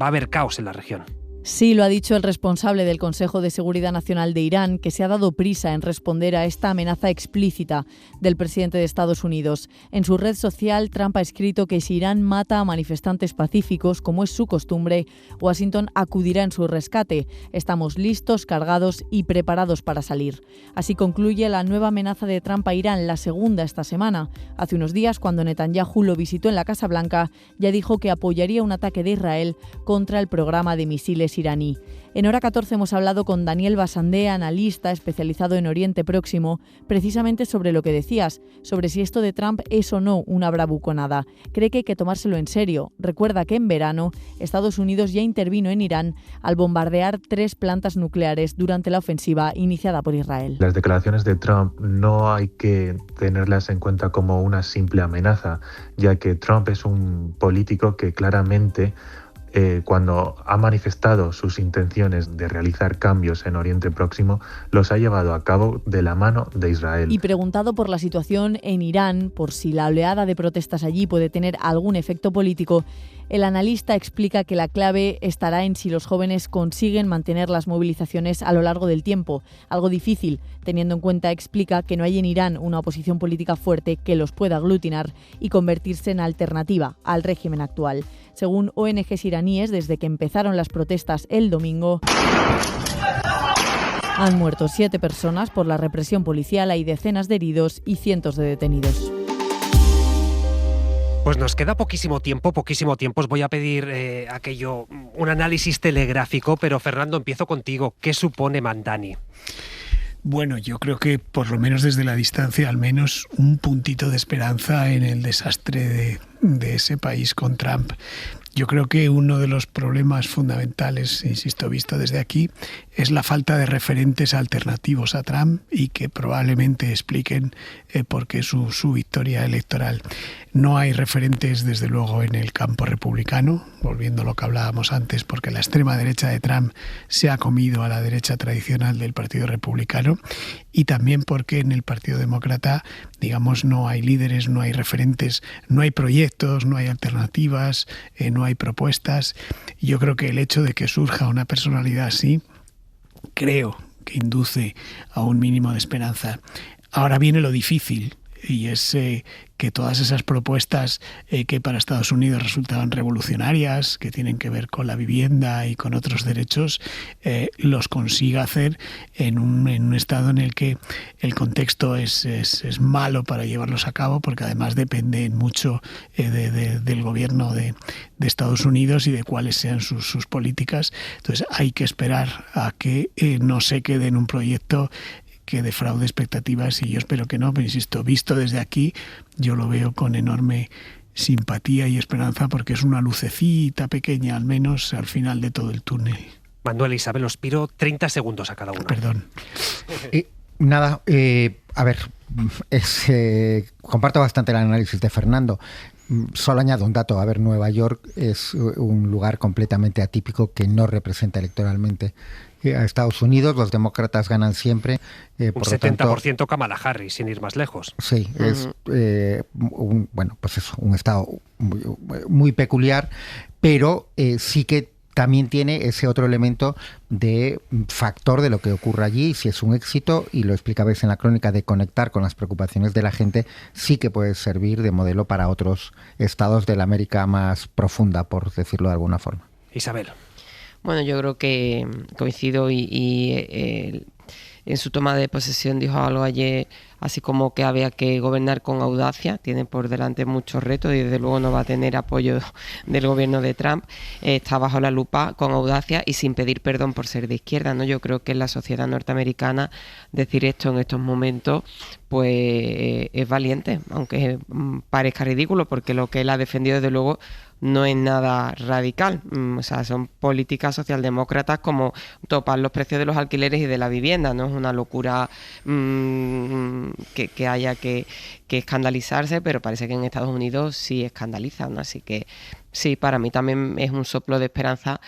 S2: va a haber caos en la región.
S1: Sí, lo ha dicho el responsable del Consejo de Seguridad Nacional de Irán, que se ha dado prisa en responder a esta amenaza explícita del presidente de Estados Unidos. En su red social, Trump ha escrito que si Irán mata a manifestantes pacíficos, como es su costumbre, Washington acudirá en su rescate. Estamos listos, cargados y preparados para salir. Así concluye la nueva amenaza de Trump a Irán, la segunda esta semana. Hace unos días, cuando Netanyahu lo visitó en la Casa Blanca, ya dijo que apoyaría un ataque de Israel contra el programa de misiles iraní. En Hora 14 hemos hablado con Daniel Basandé, analista especializado en Oriente Próximo, precisamente sobre lo que decías, sobre si esto de Trump es o no una bravuconada. Cree que hay que tomárselo en serio. Recuerda que en verano Estados Unidos ya intervino en Irán al bombardear 3 plantas nucleares durante la ofensiva iniciada por Israel.
S22: Las declaraciones de Trump no hay que tenerlas en cuenta como una simple amenaza, ya que Trump es un político que claramente cuando ha manifestado sus intenciones de realizar cambios en Oriente Próximo, los ha llevado a cabo de la mano de Israel.
S1: Y preguntado por la situación en Irán, por si la oleada de protestas allí puede tener algún efecto político, el analista explica que la clave estará en si los jóvenes consiguen mantener las movilizaciones a lo largo del tiempo, algo difícil, teniendo en cuenta, explica, que no hay en Irán una oposición política fuerte que los pueda aglutinar y convertirse en alternativa al régimen actual. Según ONGs iraníes, desde que empezaron las protestas el domingo, han muerto 7 personas por la represión policial, hay decenas de heridos y cientos de detenidos.
S2: Pues nos queda poquísimo tiempo. Os voy a pedir un análisis telegráfico, pero Fernando, empiezo contigo. ¿Qué supone Mamdani?
S6: Bueno, yo creo que por lo menos desde la distancia, al menos un puntito de esperanza en el desastre de ese país con Trump. Yo creo que uno de los problemas fundamentales, insisto, visto desde aquí, es la falta de referentes alternativos a Trump y que probablemente expliquen por qué su victoria electoral. No hay referentes, desde luego, en el campo republicano, volviendo a lo que hablábamos antes, porque la extrema derecha de Trump se ha comido a la derecha tradicional del Partido Republicano, y también porque en el Partido Demócrata, digamos, no hay líderes, no hay referentes, no hay proyectos, no hay alternativas, no hay propuestas. Yo creo que el hecho de que surja una personalidad así, creo que induce a un mínimo de esperanza. Ahora viene lo difícil, y es que todas esas propuestas que para Estados Unidos resultaban revolucionarias, que tienen que ver con la vivienda y con otros derechos, los consiga hacer en un estado en el que el contexto es malo para llevarlos a cabo, porque además dependen mucho del gobierno de Estados Unidos y de cuáles sean sus políticas. Entonces hay que esperar a que no se quede en un proyecto que defraude expectativas, y yo espero que no, pero insisto, visto desde aquí, yo lo veo con enorme simpatía y esperanza, porque es una lucecita pequeña, al menos, al final de todo el túnel.
S2: Manuel, Isabel, os pido 30 segundos a cada uno.
S6: Perdón.
S4: Nada, a ver, comparto bastante el análisis de Fernando. Solo añado un dato. A ver, Nueva York es un lugar completamente atípico que no representa electoralmente a Estados Unidos. Los demócratas ganan siempre.
S2: Un
S4: por
S2: 70%
S4: tanto,
S2: Kamala Harris, sin ir más lejos.
S4: Sí, es un estado muy peculiar, pero sí que también tiene ese otro elemento de factor de lo que ocurre allí. Si es un éxito, y lo explicabais en la crónica, de conectar con las preocupaciones de la gente, sí que puede servir de modelo para otros estados de la América más profunda, por decirlo de alguna forma.
S2: Isabel.
S5: Bueno, yo creo que coincido y en su toma de posesión dijo algo ayer, así como que había que gobernar con audacia. Tiene por delante muchos retos y desde luego no va a tener apoyo del gobierno de Trump. Está bajo la lupa con audacia y sin pedir perdón por ser de izquierda, ¿no? Yo creo que en la sociedad norteamericana decir esto en estos momentos pues es valiente, aunque parezca ridículo, porque lo que él ha defendido desde luego no es nada radical. O sea, son políticas socialdemócratas como topar los precios de los alquileres y de la vivienda. No es una locura que haya que escandalizarse, pero parece que en Estados Unidos sí escandalizan. Así que sí, para mí también es un soplo de esperanza,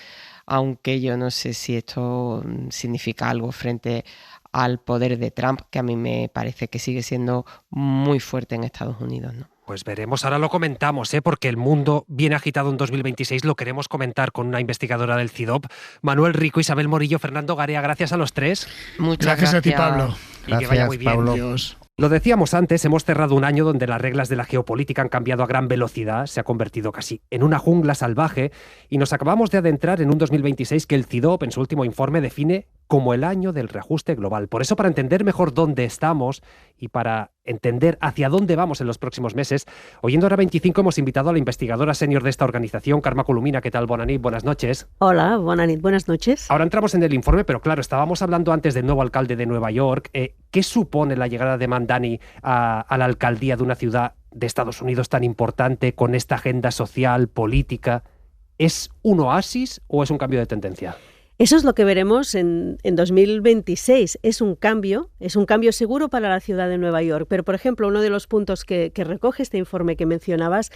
S5: aunque yo no sé si esto significa algo frente al poder de Trump, que a mí me parece que sigue siendo muy fuerte en Estados Unidos, ¿no?
S2: Pues veremos, ahora lo comentamos, porque el mundo viene agitado en 2026, lo queremos comentar con una investigadora del CIDOP, Manuel Rico, Isabel Morillo, Fernando Garea. Gracias a los tres.
S5: Muchas
S6: gracias a ti, Pablo.
S2: Y gracias, que vaya muy bien.
S4: Pablo.
S6: Dios.
S2: Lo decíamos antes, hemos cerrado un año donde las reglas de la geopolítica han cambiado a gran velocidad, se ha convertido casi en una jungla salvaje, y nos acabamos de adentrar en un 2026 que el CIDOP en su último informe define como el año del reajuste global. Por eso, para entender mejor dónde estamos y para entender hacia dónde vamos en los próximos meses, hoy en Hora 25 hemos invitado a la investigadora senior de esta organización, Carme Colomina. ¿Qué tal? Bona nit, buenas noches.
S8: Hola, bona nit, buenas noches.
S2: Ahora entramos en el informe, pero claro, estábamos hablando antes del nuevo alcalde de Nueva York. ¿Qué supone la llegada de Mamdani a la alcaldía de una ciudad de Estados Unidos tan importante, con esta agenda social, política? ¿Es un oasis o es un cambio de tendencia?
S8: Eso es lo que veremos en 2026. Es un cambio seguro para la ciudad de Nueva York. Pero, por ejemplo, uno de los puntos que recoge este informe que mencionabas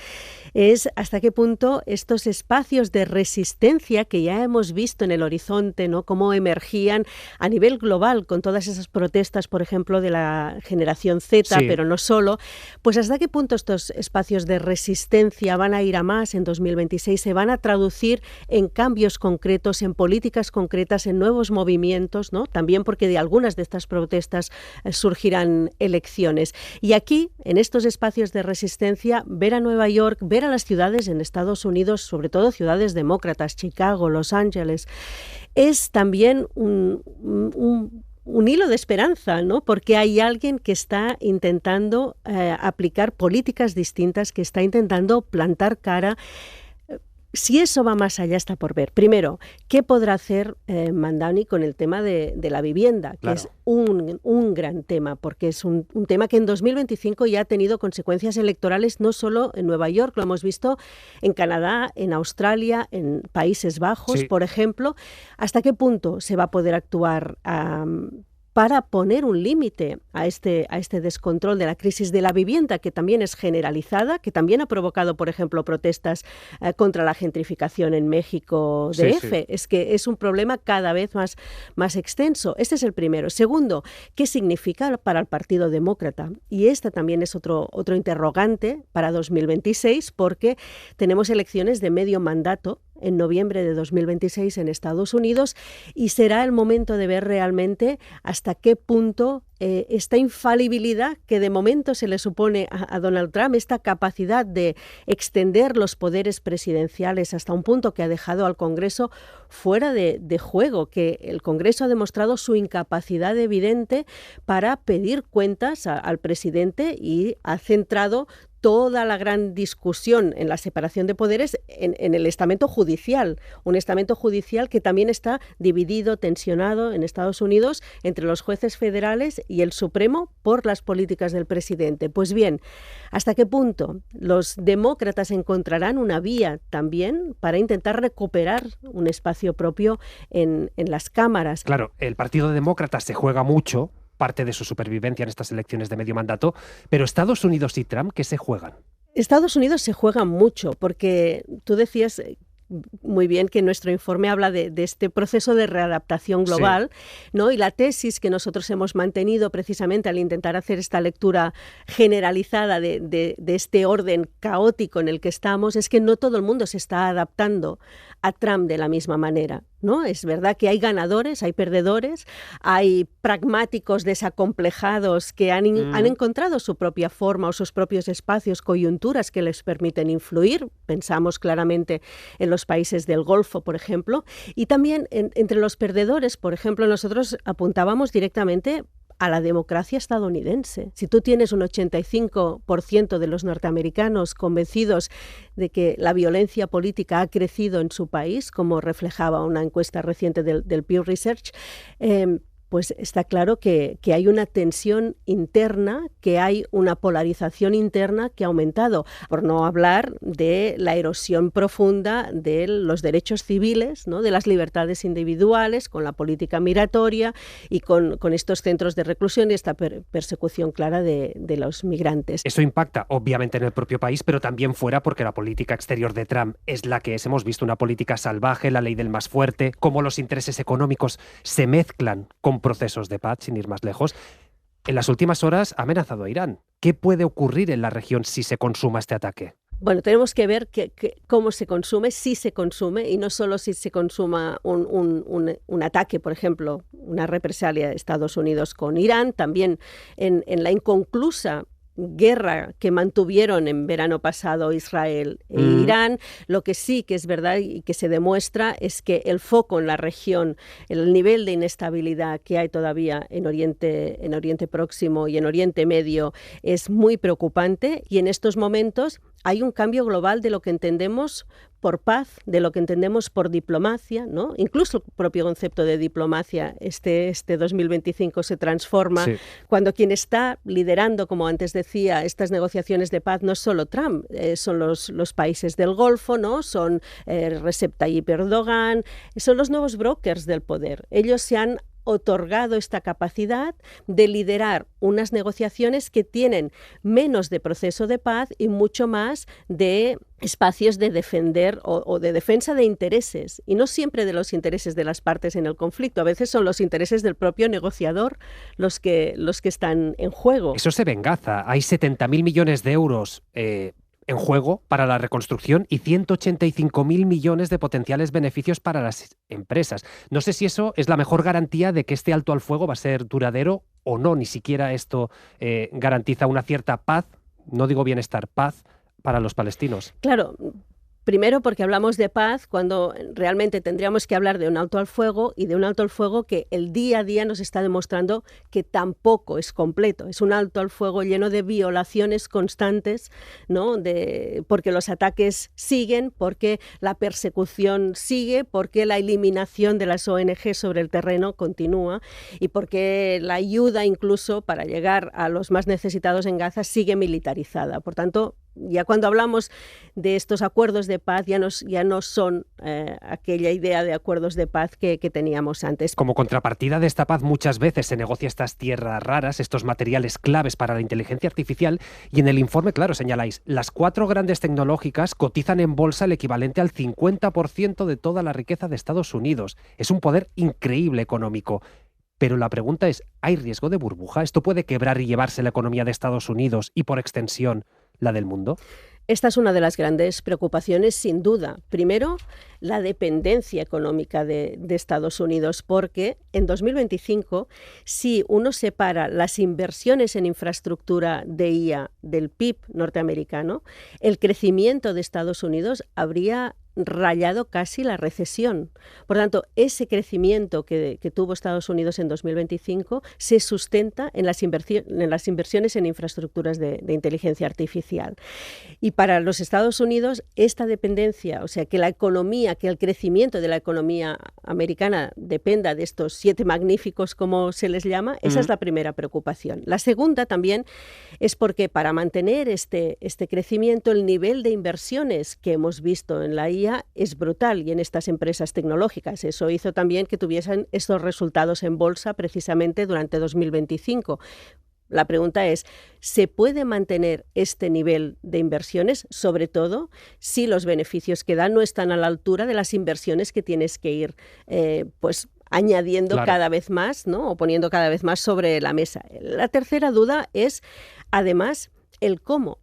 S8: es hasta qué punto estos espacios de resistencia que ya hemos visto en el horizonte, ¿no?, cómo emergían a nivel global con todas esas protestas, por ejemplo, de la generación Z, sí, pero no solo, pues hasta qué punto estos espacios de resistencia van a ir a más en 2026, se van a traducir en cambios concretos, en políticas concretas, en nuevos movimientos, ¿no? También porque de algunas de estas protestas surgirán elecciones. Y aquí, en estos espacios de resistencia, ver a Nueva York, ver a las ciudades en Estados Unidos, sobre todo ciudades demócratas, Chicago, Los Ángeles, es también un hilo de esperanza, ¿no? Porque hay alguien que está intentando aplicar políticas distintas, que está intentando plantar cara. Si eso va más allá está por ver. Primero, ¿qué podrá hacer Mamdani con el tema de la vivienda? Que es un gran tema, porque es un tema que en 2025 ya ha tenido consecuencias electorales no solo en Nueva York, lo hemos visto en Canadá, en Australia, en Países Bajos, por ejemplo. ¿Hasta qué punto se va a poder actuar para poner un límite a este descontrol de la crisis de la vivienda, que también es generalizada, que también ha provocado, por ejemplo, protestas contra la gentrificación en México DF? Sí. Es que es un problema cada vez más extenso. Este es el primero. Segundo, ¿qué significa para el Partido Demócrata? Y esta también es otro interrogante para 2026, porque tenemos elecciones de medio mandato en noviembre de 2026 en Estados Unidos, y será el momento de ver realmente hasta qué punto esta infalibilidad que de momento se le supone a Donald Trump, esta capacidad de extender los poderes presidenciales hasta un punto que ha dejado al Congreso fuera de juego, que el Congreso ha demostrado su incapacidad evidente para pedir cuentas al presidente, y ha centrado toda la gran discusión en la separación de poderes en el estamento judicial, un estamento judicial que también está dividido, tensionado en Estados Unidos entre los jueces federales y el Supremo por las políticas del presidente. Pues bien, ¿hasta qué punto los demócratas encontrarán una vía también para intentar recuperar un espacio propio en las cámaras?
S2: Claro, el Partido Demócrata se juega mucho parte de su supervivencia en estas elecciones de medio mandato, pero Estados Unidos y Trump, ¿qué se juegan?
S8: Estados Unidos se juega mucho, porque tú decías muy bien que nuestro informe habla de este proceso de readaptación global, ¿no? Y la tesis que nosotros hemos mantenido precisamente al intentar hacer esta lectura generalizada de este orden caótico en el que estamos es que no todo el mundo se está adaptando a Trump de la misma manera, ¿no? Es verdad que hay ganadores, hay perdedores, hay pragmáticos desacomplejados que han encontrado su propia forma o sus propios espacios, coyunturas que les permiten influir. Pensamos claramente en los países del Golfo, por ejemplo, y también entre los perdedores, por ejemplo, nosotros apuntábamos directamente a la democracia estadounidense. Si tú tienes un 85% de los norteamericanos convencidos de que la violencia política ha crecido en su país, como reflejaba una encuesta reciente del Pew Research, pues está claro que hay una tensión interna, que hay una polarización interna que ha aumentado, por no hablar de la erosión profunda de los derechos civiles, ¿no? De las libertades individuales, con la política migratoria y con estos centros de reclusión y esta persecución clara de los migrantes.
S2: Eso impacta obviamente en el propio país, pero también fuera, porque la política exterior de Trump es la que es. Hemos visto una política salvaje, la ley del más fuerte, cómo los intereses económicos se mezclan con procesos de paz, sin ir más lejos. En las últimas horas ha amenazado a Irán. ¿Qué puede ocurrir en la región si se consuma este ataque?
S8: Bueno, tenemos que ver cómo se consume, si se consume, y no solo si se consuma un ataque, por ejemplo, una represalia de Estados Unidos con Irán, también en la inconclusa guerra que mantuvieron en verano pasado Israel e Irán. Lo que sí que es verdad y que se demuestra es que el foco en la región, el nivel de inestabilidad que hay todavía en Oriente Próximo y en Oriente Medio es muy preocupante, y en estos momentos hay un cambio global de lo que entendemos por paz, de lo que entendemos por diplomacia, ¿no? Incluso el propio concepto de diplomacia este 2025 se transforma cuando quien está liderando, como antes decía, estas negociaciones de paz no es solo Trump, son los países del Golfo, ¿no? Son Recep Tayyip Erdogan, son los nuevos brokers del poder. Ellos se han otorgado esta capacidad de liderar unas negociaciones que tienen menos de proceso de paz y mucho más de espacios de defender o de defensa de intereses, y no siempre de los intereses de las partes en el conflicto. A veces son los intereses del propio negociador los que están en juego.
S2: Eso se ve en Gaza. Hay 70.000 millones de euros en juego para la reconstrucción y 185.000 millones de potenciales beneficios para las empresas. No sé si eso es la mejor garantía de que este alto al fuego va a ser duradero o no. Ni siquiera esto garantiza una cierta paz, no digo bienestar, paz para los palestinos.
S8: Claro. Primero porque hablamos de paz cuando realmente tendríamos que hablar de un alto al fuego, y de un alto al fuego que el día a día nos está demostrando que tampoco es completo. Es un alto al fuego lleno de violaciones constantes, ¿no? Porque los ataques siguen, porque la persecución sigue, porque la eliminación de las ONG sobre el terreno continúa y porque la ayuda incluso para llegar a los más necesitados en Gaza sigue militarizada. Por tanto, ya cuando hablamos de estos acuerdos de paz ya no son aquella idea de acuerdos de paz que teníamos antes.
S2: Como contrapartida de esta paz, muchas veces se negocia estas tierras raras, estos materiales claves para la inteligencia artificial, y en el informe, claro, señaláis, las 4 grandes tecnológicas cotizan en bolsa el equivalente al 50% de toda la riqueza de Estados Unidos. Es un poder increíble económico. Pero la pregunta es, ¿hay riesgo de burbuja? ¿Esto puede quebrar y llevarse la economía de Estados Unidos y, por extensión, la del mundo?
S8: Esta es una de las grandes preocupaciones, sin duda. Primero, la dependencia económica de Estados Unidos, porque en 2025, si uno separa las inversiones en infraestructura de IA del PIB norteamericano, el crecimiento de Estados Unidos habría rayado casi la recesión. Por tanto, ese crecimiento que tuvo Estados Unidos en 2025 se sustenta en las inversiones en infraestructuras de inteligencia artificial. Y para los Estados Unidos, esta dependencia, o sea, que la economía, que el crecimiento de la economía americana dependa de estos 7 magníficos, como se les llama, esa es la primera preocupación. La segunda también es porque para mantener este crecimiento, el nivel de inversiones que hemos visto en la IA es brutal y en estas empresas tecnológicas. Eso hizo también que tuviesen estos resultados en bolsa precisamente durante 2025. La pregunta es, ¿se puede mantener este nivel de inversiones, sobre todo si los beneficios que dan no están a la altura de las inversiones que tienes que ir añadiendo cada vez más, ¿no? O poniendo cada vez más sobre la mesa? La tercera duda es, además, el cómo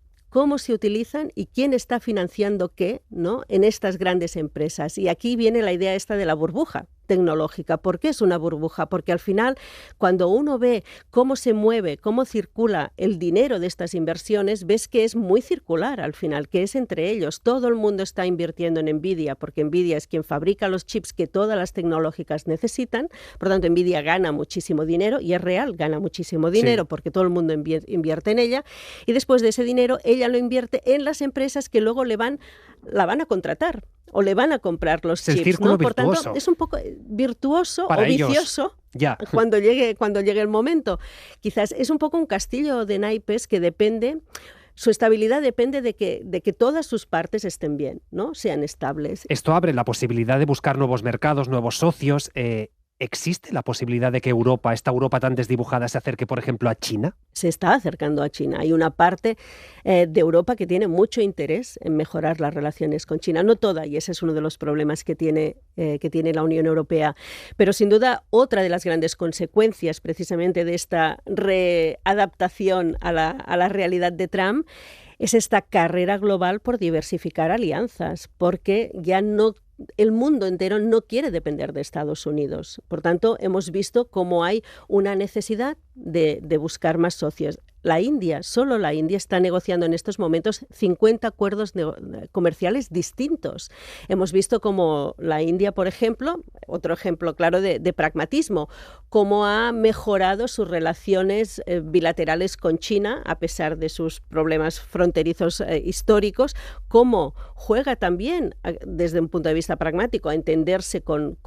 S8: se utilizan y quién está financiando qué, ¿no?, en estas grandes empresas. Y aquí viene la idea esta de la burbuja tecnológica. ¿Por qué es una burbuja? Porque al final, cuando uno ve cómo se mueve, cómo circula el dinero de estas inversiones, ves que es muy circular al final, que es entre ellos. Todo el mundo está invirtiendo en Nvidia, porque Nvidia es quien fabrica los chips que todas las tecnológicas necesitan. Por tanto, Nvidia gana muchísimo dinero, y es real, gana muchísimo dinero, porque todo el mundo invierte en ella. Y después de ese dinero, ella lo invierte en las empresas que luego la van a contratar o le van a comprar los chips, ¿no? Por tanto, es un poco virtuoso para o vicioso cuando llegue el momento. Quizás es un poco un castillo de naipes que depende, su estabilidad depende de que todas sus partes estén bien, ¿no? Sean estables.
S2: Esto abre la posibilidad de buscar nuevos mercados, nuevos socios. ¿Existe la posibilidad de que esta Europa tan desdibujada, se acerque, por ejemplo, a China?
S8: Se está acercando a China. Hay una parte de Europa que tiene mucho interés en mejorar las relaciones con China. No toda, y ese es uno de los problemas que tiene la Unión Europea. Pero sin duda, otra de las grandes consecuencias precisamente de esta readaptación a la realidad de Trump es esta carrera global por diversificar alianzas, porque ya el mundo entero no quiere depender de Estados Unidos. Por tanto, hemos visto cómo hay una necesidad de buscar más socios. Solo la India está negociando en estos momentos 50 acuerdos comerciales distintos. Hemos visto cómo la India, por ejemplo, otro ejemplo claro de pragmatismo, cómo ha mejorado sus relaciones bilaterales con China a pesar de sus problemas fronterizos históricos, cómo juega también desde un punto de vista pragmático a entenderse con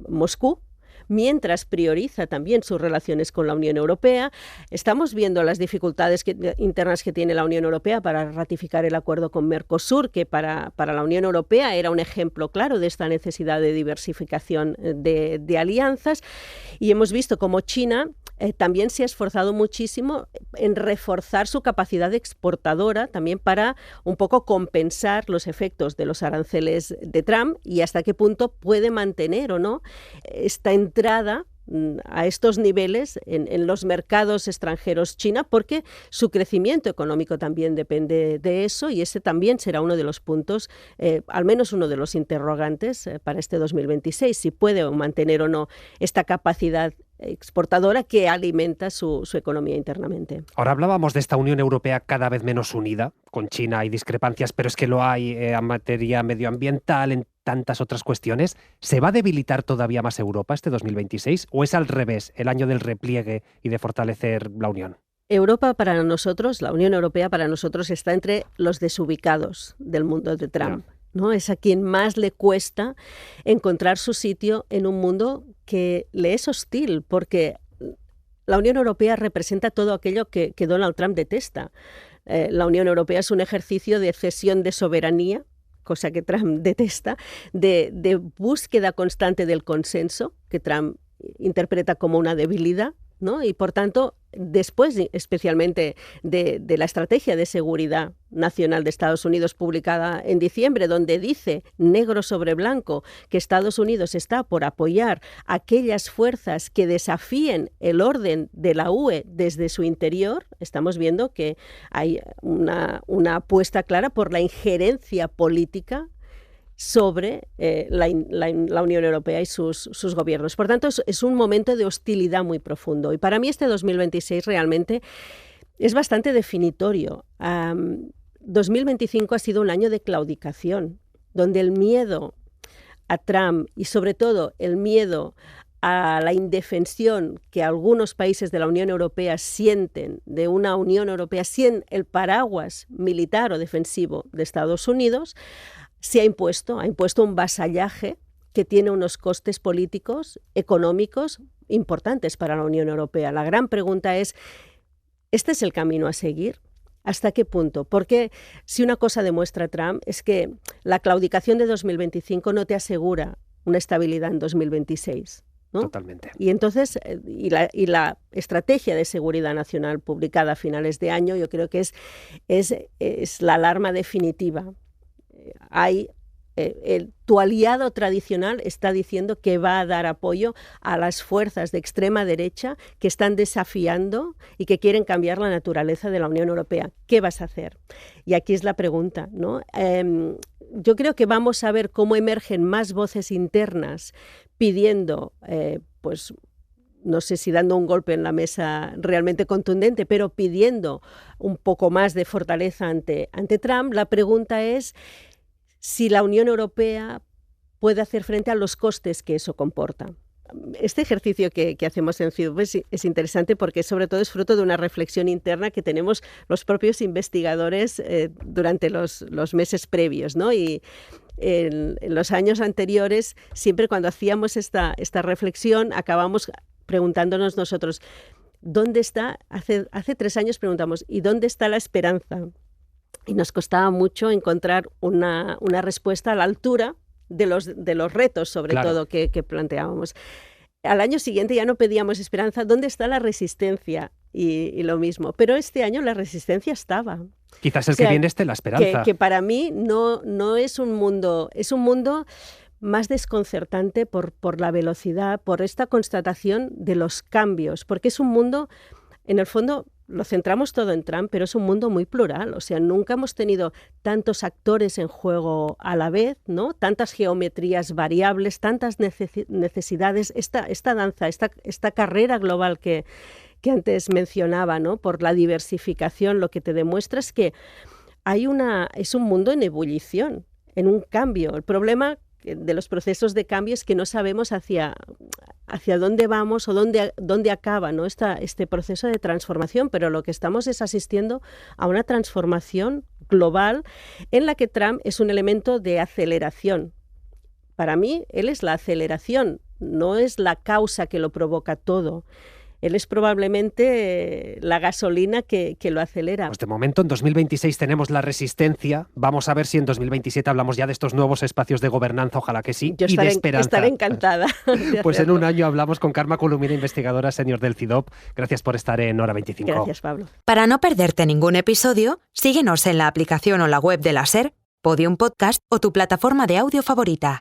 S8: Moscú, mientras prioriza también sus relaciones con la Unión Europea. Estamos viendo las dificultades internas que tiene la Unión Europea para ratificar el acuerdo con Mercosur, que para la Unión Europea era un ejemplo claro de esta necesidad de diversificación de alianzas. Y hemos visto cómo China también se ha esforzado muchísimo en reforzar su capacidad exportadora, también para un poco compensar los efectos de los aranceles de Trump, y hasta qué punto puede mantener o no esta entrada a estos niveles en los mercados extranjeros China, porque su crecimiento económico también depende de eso, y ese también será uno de los puntos, al menos uno de los interrogantes para este 2026, si puede mantener o no esta capacidad exportadora que alimenta su economía internamente.
S2: Ahora hablábamos de esta Unión Europea cada vez menos unida. Con China hay discrepancias, pero es que lo hay en materia medioambiental, en tantas otras cuestiones. ¿Se va a debilitar todavía más Europa este 2026 o es al revés, el año del repliegue y de fortalecer la Unión?
S8: Europa para nosotros, la Unión Europea para nosotros está entre los desubicados del mundo de Trump. ¿No? Es a quien más le cuesta encontrar su sitio en un mundo que le es hostil, porque la Unión Europea representa todo aquello que Donald Trump detesta. La Unión Europea es un ejercicio de cesión de soberanía, cosa que Trump detesta, de búsqueda constante del consenso, que Trump interpreta como una debilidad, ¿no? Y por tanto, después especialmente de la estrategia de seguridad nacional de Estados Unidos publicada en diciembre, donde dice negro sobre blanco que Estados Unidos está por apoyar aquellas fuerzas que desafíen el orden de la UE desde su interior, estamos viendo que hay una apuesta clara por la injerencia política sobre la Unión Europea y sus gobiernos. Por tanto, es un momento de hostilidad muy profundo. Y para mí este 2026 realmente es bastante definitorio. 2025 ha sido un año de claudicación, donde el miedo a Trump y sobre todo el miedo a la indefensión que algunos países de la Unión Europea sienten de una Unión Europea sin el paraguas militar o defensivo de Estados Unidos, se ha impuesto un vasallaje que tiene unos costes políticos, económicos importantes para la Unión Europea. La gran pregunta es, ¿este es el camino a seguir? ¿Hasta qué punto? Porque si una cosa demuestra Trump es que la claudicación de 2025 no te asegura una estabilidad en 2026. ¿no?
S2: Totalmente.
S8: Y entonces, y la estrategia de seguridad nacional publicada a finales de año, yo creo que es la alarma definitiva. Tu aliado tradicional está diciendo que va a dar apoyo a las fuerzas de extrema derecha que están desafiando y que quieren cambiar la naturaleza de la Unión Europea. ¿Qué vas a hacer? Y aquí es la pregunta, ¿no? Yo creo que vamos a ver cómo emergen más voces internas pidiendo, pues no sé si dando un golpe en la mesa realmente contundente, pero pidiendo un poco más de fortaleza ante Trump. La pregunta es si la Unión Europea puede hacer frente a los costes que eso comporta. Este ejercicio que hacemos en Ciudad es interesante porque sobre todo es fruto de una reflexión interna que tenemos los propios investigadores durante los meses previos, ¿no? Y en los años anteriores, siempre cuando hacíamos esta reflexión, acabamos preguntándonos nosotros, ¿dónde está? Hace 3 años preguntamos, ¿y dónde está la esperanza? Y nos costaba mucho encontrar una respuesta a la altura de los retos, sobre todo, que planteábamos. Al año siguiente ya no pedíamos esperanza, ¿dónde está la resistencia? Y lo mismo. Pero este año la resistencia estaba.
S2: Quizás el que viene esté la esperanza.
S8: Que para mí no es un mundo, es un mundo más desconcertante por la velocidad, por esta constatación de los cambios, porque es un mundo, en el fondo, lo centramos todo en Trump, pero es un mundo muy plural. O sea, nunca hemos tenido tantos actores en juego a la vez, ¿no? Tantas geometrías variables, tantas necesidades. Esta danza, esta carrera global que antes mencionaba, ¿no? Por la diversificación, lo que te demuestra es que es un mundo en ebullición, en un cambio. El problema de los procesos de cambio es que no sabemos hacia dónde vamos o dónde acaba, ¿no? este proceso de transformación, pero lo que estamos es asistiendo a una transformación global en la que Trump es un elemento de aceleración. Para mí, él es la aceleración, no es la causa que lo provoca todo. Él es probablemente la gasolina que lo acelera.
S2: Pues de momento, en 2026 tenemos la resistencia. Vamos a ver si en 2027 hablamos ya de estos nuevos espacios de gobernanza, ojalá que sí, y de esperanza.
S8: Estaré encantada.
S2: Pues en un año hablamos con Carme Colomina, investigadora senior del CIDOB. Gracias por estar en Hora 25.
S8: Gracias, Pablo.
S3: Para no perderte ningún episodio, síguenos en la aplicación o la web de la SER, Podium Podcast o tu plataforma de audio favorita.